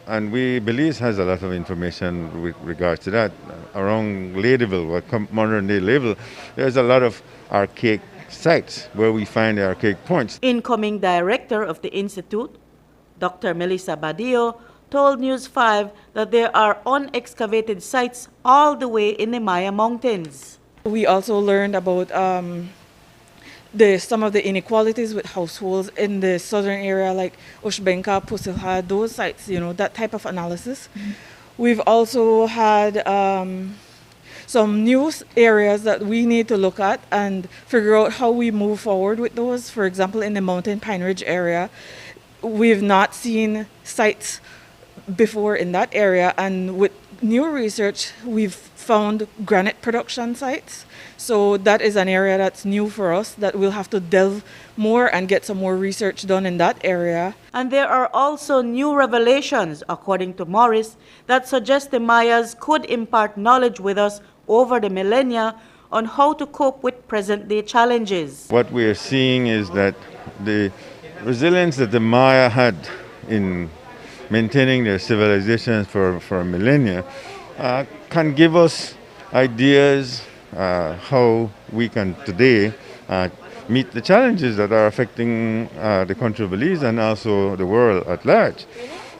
And Belize has a lot of information with regards to that. Around Ladyville, modern-day Ladyville, there's a lot of archaic sites where we find the archaic points. Incoming director of the Institute, Dr. Melissa Badillo, told News 5 that there are unexcavated sites all the way in the Maya Mountains. We also learned about some of the inequalities with households in the southern area, like Ushbenka, Pusilha, those sites, that type of analysis. We've also had some new areas that we need to look at and figure out how we move forward with those. For example, in the Mountain Pine Ridge area, we've not seen sites before in that area, and with new research, we've found granite production sites. So that is an area that's new for us, that we'll have to delve more and get some more research done in that area. And there are also new revelations, according to Morris, that suggest the Mayas could impart knowledge with us over the millennia on how to cope with present-day challenges. What we are seeing is that the resilience that the Maya had in maintaining their civilizations for a millennia can give us ideas how we can today meet the challenges that are affecting the country of Belize and also the world at large.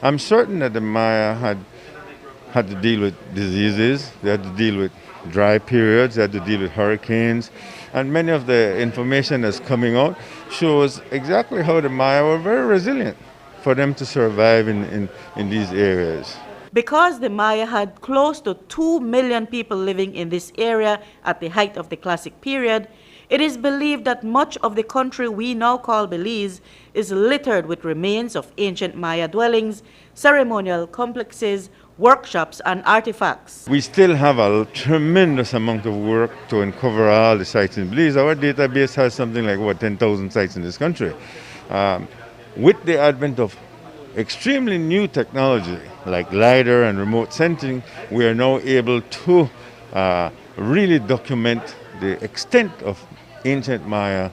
I'm certain that the Maya had to deal with diseases, they had to deal with dry periods, they had to deal with hurricanes, and many of the information that's coming out shows exactly how the Maya were very resilient for them to survive in these areas. Because the Maya had close to 2 million people living in this area at the height of the Classic period, it is believed that much of the country we now call Belize is littered with remains of ancient Maya dwellings, ceremonial complexes, workshops, and artifacts. We still have a tremendous amount of work to uncover all the sites in Belize. Our database has something like 10,000 sites in this country. With the advent of extremely new technology like LiDAR and remote sensing, we are now able to really document the extent of ancient Maya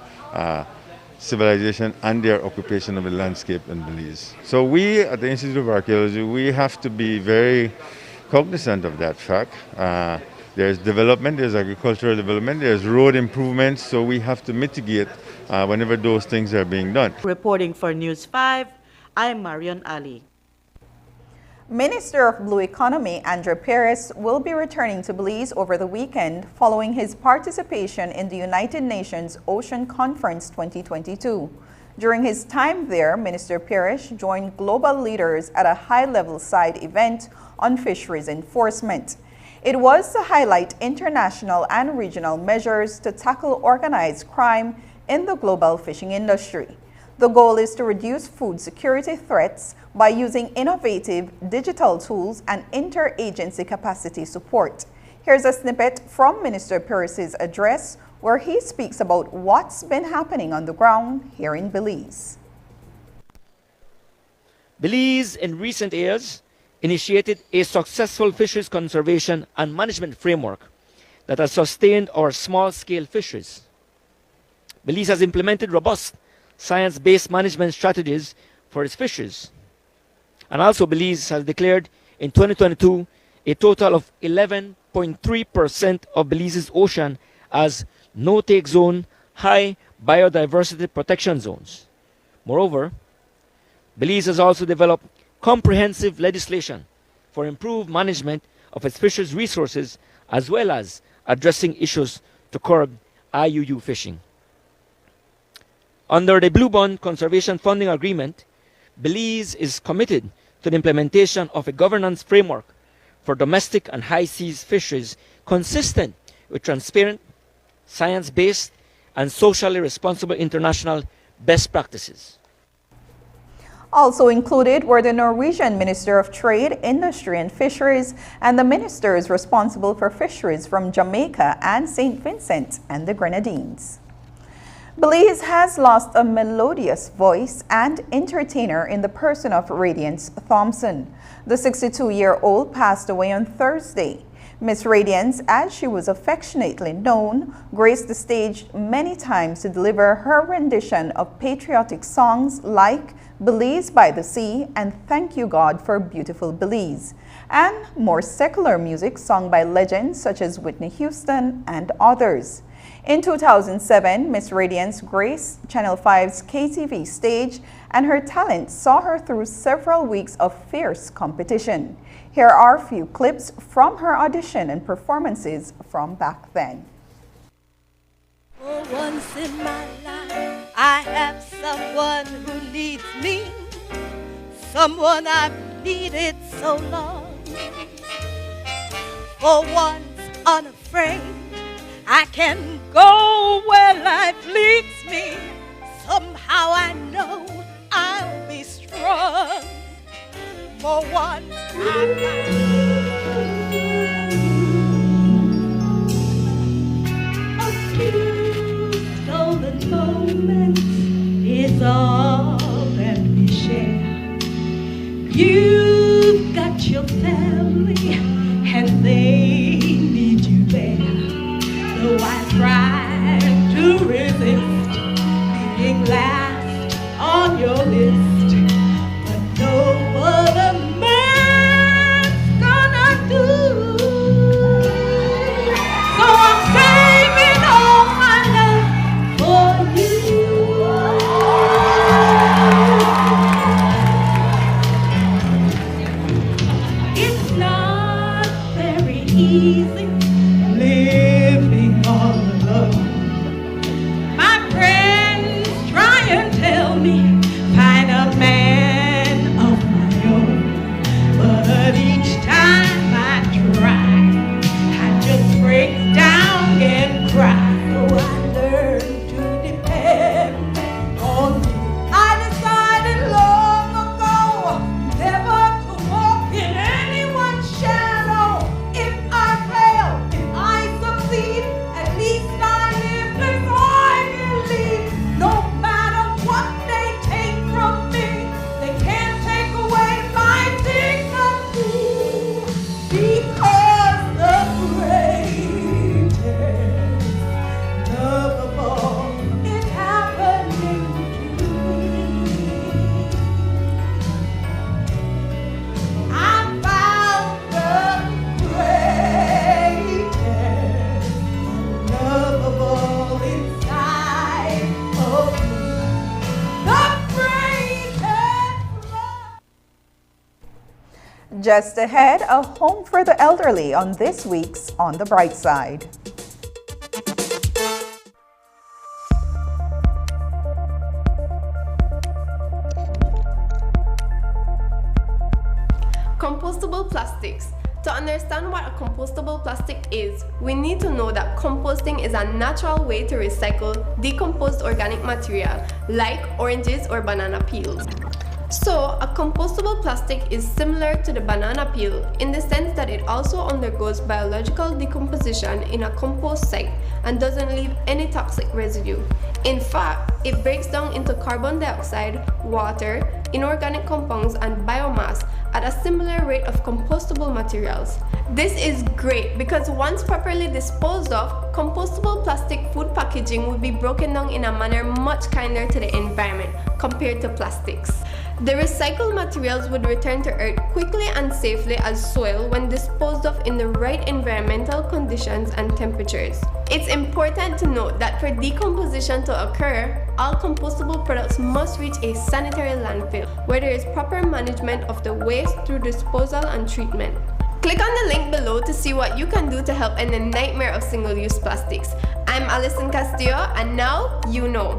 civilization and their occupation of the landscape in Belize. So we at the Institute of Archaeology, we have to be very cognizant of that fact. There's development, there's agricultural development, there's road improvements, so we have to mitigate whenever those things are being done. Reporting for News 5, I'm Marion Ali. Minister of Blue Economy Andrew Perez will be returning to Belize over the weekend following his participation in the United Nations Ocean Conference 2022. During his time there, Minister Perez joined global leaders at a high-level side event on fisheries enforcement. It was to highlight international and regional measures to tackle organized crime in the global fishing industry. The goal is to reduce food security threats by using innovative digital tools and interagency capacity support. Here's a snippet from Minister Perez's address where he speaks about what's been happening on the ground here in Belize. Belize in recent years initiated a successful fisheries conservation and management framework that has sustained our small-scale fisheries. Belize has implemented robust science-based management strategies for its fisheries. And also Belize has declared in 2022 a total of 11.3% of Belize's ocean as no-take zone, high biodiversity protection zones. Moreover, Belize has also developed comprehensive legislation for improved management of its fisheries resources as well as addressing issues to curb IUU fishing. Under the Blue Bond Conservation Funding Agreement, Belize is committed to the implementation of a governance framework for domestic and high seas fisheries consistent with transparent, science-based, and socially responsible international best practices. Also included were the Norwegian Minister of Trade, Industry and Fisheries and the ministers responsible for fisheries from Jamaica and St. Vincent and the Grenadines. Belize has lost a melodious voice and entertainer in the person of Radiance Thompson. The 62-year-old passed away on Thursday. Miss Radiance, as she was affectionately known, graced the stage many times to deliver her rendition of patriotic songs like Belize by the Sea and Thank You God for Beautiful Belize, and more secular music sung by legends such as Whitney Houston and others. In 2007, Miss Radiance graced Channel 5's KTV stage, and her talent saw her through several weeks of fierce competition. Here are a few clips from her audition and performances from back then. For once in my life, I have someone who needs me, someone I've needed so long. For once unafraid, I can go where life leads me. Somehow I know I'll be strong. For once a few stolen moments is all that we share. You've got your family and they need you there. So I try to resist being last on your list, but no other man's gonna do. So I'm saving all my love for you. It's not very easy living all alone. My friends try and tell me find a man of my own, but each time I try, I just break down and cry. So I learned to depend on you. I decided long ago never to walk in anyone's shadow. If I fail, if I succeed, at least I live as I believe. No matter what they take from me, they can't take away my dignity. Because the greatest love of all is happening to me. I found the greatest love of all inside of me. The greatest love. Just ahead, a home for the elderly on this week's On the Bright Side. Compostable plastics. To understand what a compostable plastic is, we need to know that composting is a natural way to recycle decomposed organic material like oranges or banana peels. So, a compostable plastic is similar to the banana peel in the sense that it also undergoes biological decomposition in a compost site and doesn't leave any toxic residue. In fact, it breaks down into carbon dioxide, water, inorganic compounds, and biomass at a similar rate of compostable materials. This is great because once properly disposed of, compostable plastic food packaging would be broken down in a manner much kinder to the environment compared to plastics. The recycled materials would return to Earth quickly and safely as soil when disposed of in the right environmental conditions and temperatures. It's important to note that for decomposition to occur, all compostable products must reach a sanitary landfill where there is proper management of the waste through disposal and treatment. Click on the link below to see what you can do to help end the nightmare of single-use plastics. I'm Alison Castillo, and now you know.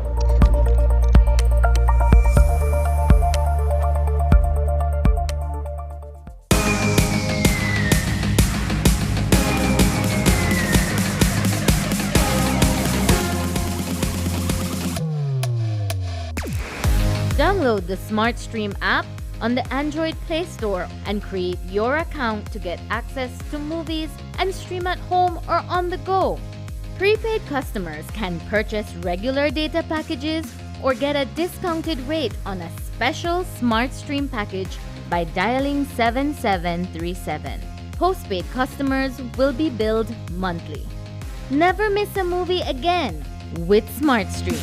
Download the SmartStream app on the Android Play Store and create your account to get access to movies and stream at home or on the go. Prepaid customers can purchase regular data packages or get a discounted rate on a special Smart Stream package by dialing 7737. Postpaid customers will be billed monthly. Never miss a movie again with Smart Stream.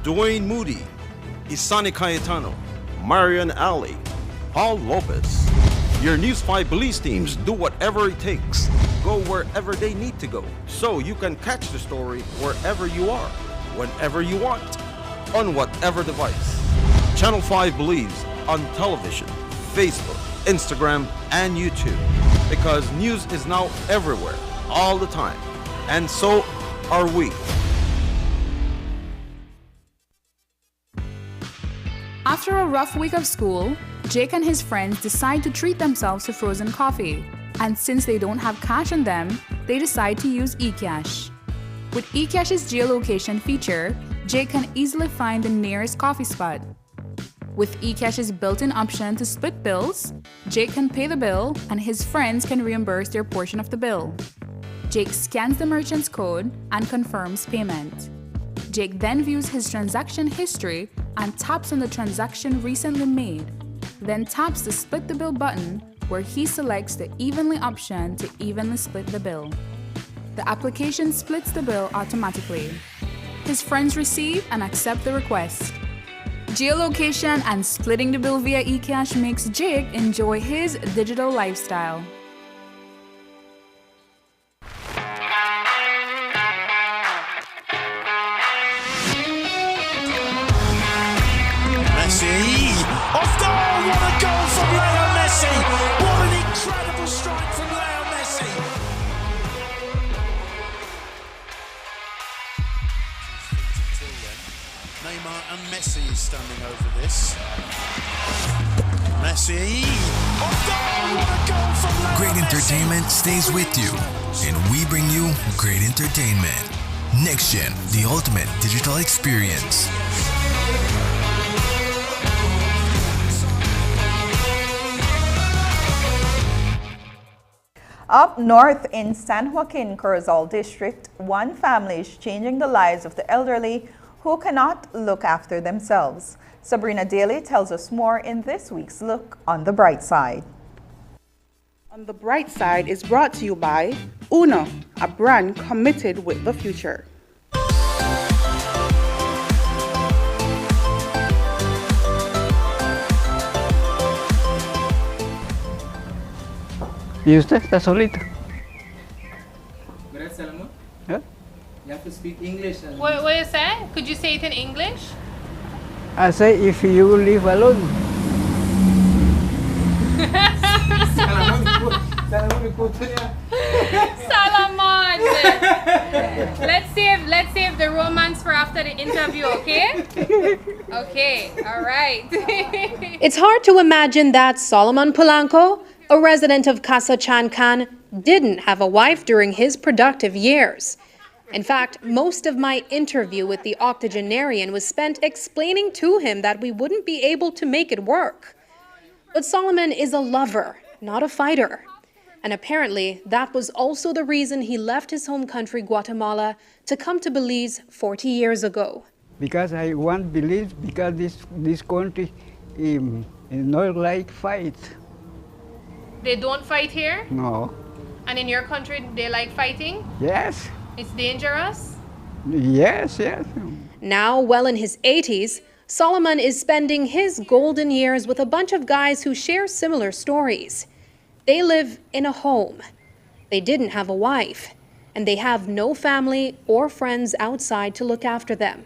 Dwayne Moody, Isani Cayetano, Marian Ali, Paul Lopez. Your News 5 Police teams do whatever it takes, go wherever they need to go, so you can catch the story wherever you are, whenever you want, on whatever device. Channel 5 believes on television, Facebook, Instagram, and YouTube, because news is now everywhere, all the time, and so are we. After a rough week of school, Jake and his friends decide to treat themselves to frozen coffee. And since they don't have cash on them, they decide to use eCash. With eCash's geolocation feature, Jake can easily find the nearest coffee spot. With eCash's built-in option to split bills, Jake can pay the bill and his friends can reimburse their portion of the bill. Jake scans the merchant's code and confirms payment. Jake then views his transaction history and taps on the transaction recently made, then taps the Split the Bill button where he selects the Evenly option to evenly split the bill. The application splits the bill automatically. His friends receive and accept the request. Geolocation and splitting the bill via eCash makes Jake enjoy his digital lifestyle. Off goal! What a goal from Leo Messi! What an incredible strike from Leo Messi! Neymar and Messi is standing over this. Messi! Off goal! What a goal from Leo Great entertainment stays with you, and we bring you great entertainment. Next Gen, the ultimate digital experience. Up north in San Joaquin Corozal District, one family is changing the lives of the elderly who cannot look after themselves. Sabrina Daly tells us more in this week's Look on the Bright Side. On the Bright Side is brought to you by Uno, a brand committed with the future. ¿Y usted está solito? Gracias, Salomon. Yeah? You have to speak English. What you say? Could you say it in English? I say if you live alone. Salamon. Let's save the romance for after the interview, okay? Okay, all right. It's hard to imagine that Solomon Polanco, a resident of Casa Chan Khan, didn't have a wife during his productive years. In fact, most of my interview with the octogenarian was spent explaining to him that we wouldn't be able to make it work. But Solomon is a lover, not a fighter. And apparently, that was also the reason he left his home country, Guatemala, to come to Belize 40 years ago. Because I want Belize, because this country is not like fight. They don't fight here? No. And in your country, they like fighting? Yes. It's dangerous? Yes, yes. Now, well in his 80s, Solomon is spending his golden years with a bunch of guys who share similar stories. They live in a home. They didn't have a wife, and they have no family or friends outside to look after them.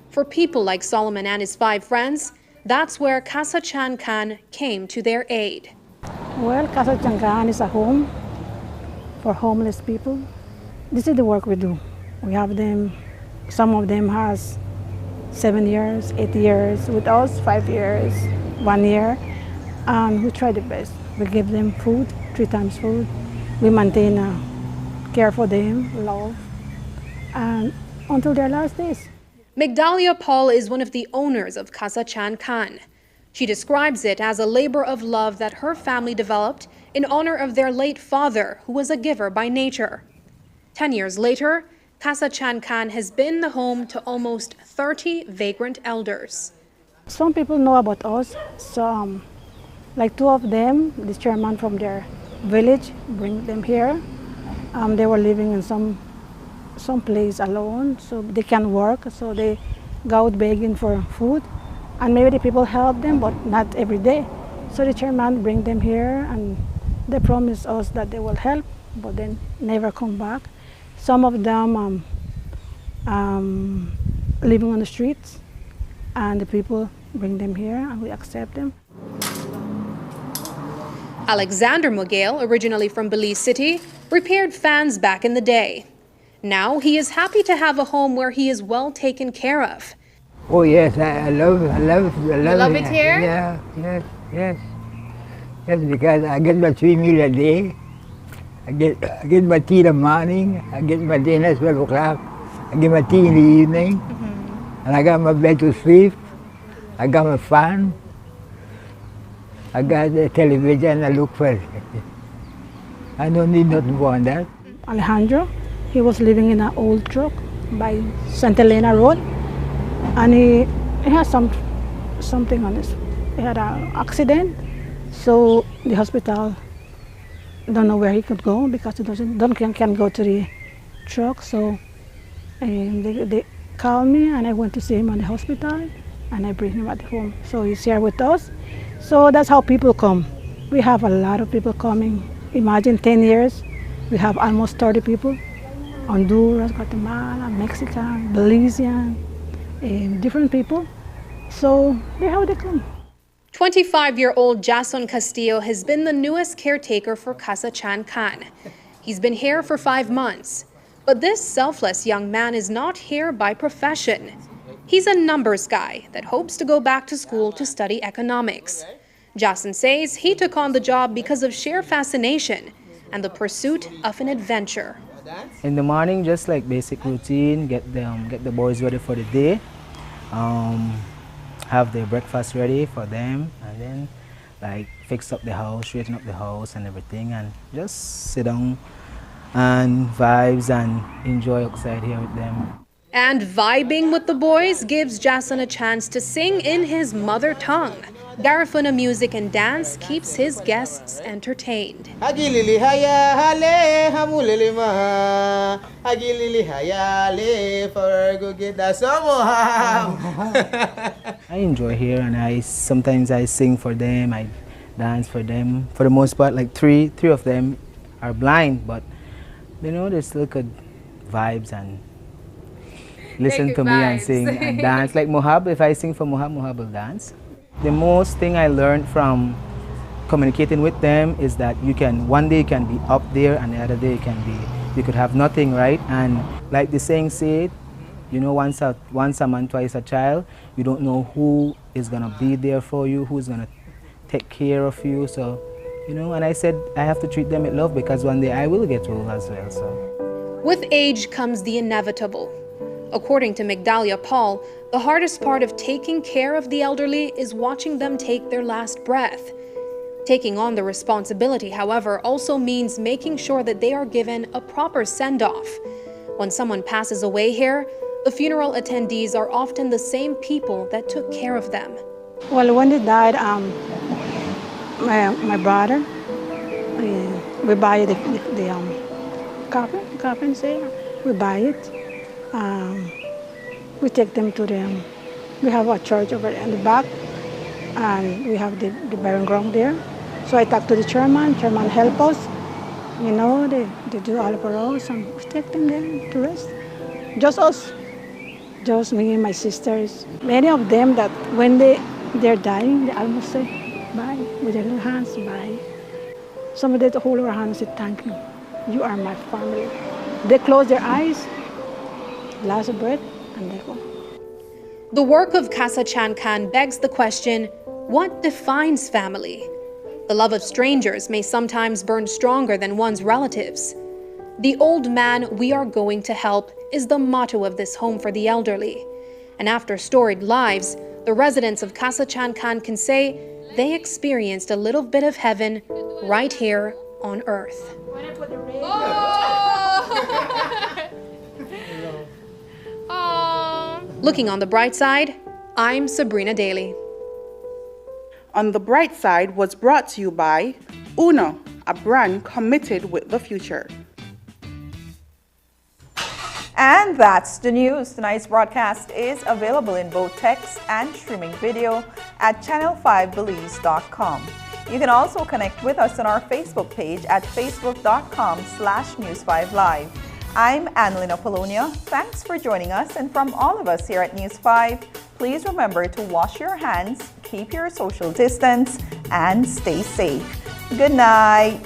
For people like Solomon and his 5 friends, that's where Casa Chan Khan came to their aid. Well, Casa Chan Khan is a home for homeless people. This is the work we do. We have them, some of them has 7 years, 8 years, with us 5 years, 1 year, and we try the best. We give them food, 3 times food. We maintain care for them, love, and until their last days. Migdalia Paul is one of the owners of Casa Chan Khan. She describes it as a labor of love that her family developed in honor of their late father, who was a giver by nature. 10 years later, Casa Chan Khan has been the home to almost 30 vagrant elders. Some people know about us, so like two of them, the chairman from their village, bring them here. They were living in some place alone, so they can't work, so they go out begging for food. And maybe the people help them, but not every day. So the chairman bring them here, and they promise us that they will help, but then never come back. Some of them living on the streets, and the people bring them here, and we accept them. Alexander Miguel, originally from Belize City, repaired fans back in the day. Now he is happy to have a home where he is well taken care of. Oh yes, I love it here? Yeah, yes. Yes, because I get my 3 meals a day. I get my tea in the morning. I get my dinner at 12 o'clock. I get my tea in the evening. And I got my bed to sleep. I got my fan. I got the television. I look for it. I don't need nothing more than that. Alejandro, he was living in an old truck by Santa Elena Road, and he had something on his. He had an accident, so the hospital don't know where he could go because he can't go to the truck. So they called me, and I went to see him at the hospital, and I bring him at home. So he's here with us. So that's how people come. We have a lot of people coming. Imagine 10 years, we have almost 30 people. Honduras, Guatemala, Mexican, Belizean, different people. So that's how they come. 25-year-old Jason Castillo has been the newest caretaker for Casa Chan Khan. He's been here for 5 months. But this selfless young man is not here by profession. He's a numbers guy that hopes to go back to school to study economics. Jason says he took on the job because of sheer fascination and the pursuit of an adventure. In the morning, just like basic routine, get the boys ready for the day, have their breakfast ready for them, and then like fix up the house, straighten up the house and everything, and just sit down and vibes and enjoy outside here with them. And vibing with the boys gives Jason a chance to sing in his mother tongue. Garifuna music and dance keeps his guests entertained. I enjoy here, and sometimes I sing for them, I dance for them. For the most part, like three of them are blind, but you know, they still could vibes and listen to me and sing and dance. Like Mohab, if I sing for Mohab will dance. The most thing I learned from communicating with them is that one day you can be up there and the other day you could have nothing, right? And like the saying said, you know, once a man, twice a child. You don't know who is gonna be there for you, who's gonna take care of you. So, you know, and I said I have to treat them with love because one day I will get old as well. So, with age comes the inevitable. According to Migdalia Paul, the hardest part of taking care of the elderly is watching them take their last breath. Taking on the responsibility, however, also means making sure that they are given a proper send-off. When someone passes away here, the funeral attendees are often the same people that took care of them. Well, when they died, my brother, we buy the coffin, we buy it. We take them to them. We have a church over in the back, and we have the burial ground there. So I talked to the chairman help us. You know, they do all for us, and we take them there to rest. Just us, just me and my sisters. Many of them that when they're dying, they almost say bye with their little hands, bye. Some of them hold our hands and say, thank you, you are my family. They close their eyes, last breath, and they go. The work of Casa Chan Khan begs the question, what defines family? The love of strangers may sometimes burn stronger than one's relatives. The old man we are going to help is the motto of this home for the elderly. And after storied lives, the residents of Casa Chan Khan can say they experienced a little bit of heaven right here on Earth. Looking on the bright side, I'm Sabrina Daly. On the Bright Side was brought to you by Uno, a brand committed with the future. And that's the news. Tonight's broadcast is available in both text and streaming video at channel5belize.com. You can also connect with us on our Facebook page at facebook.com/News5Live. I'm Annalyn Apollonia. Thanks for joining us, and from all of us here at News 5, please remember to wash your hands, keep your social distance, and stay safe. Good night.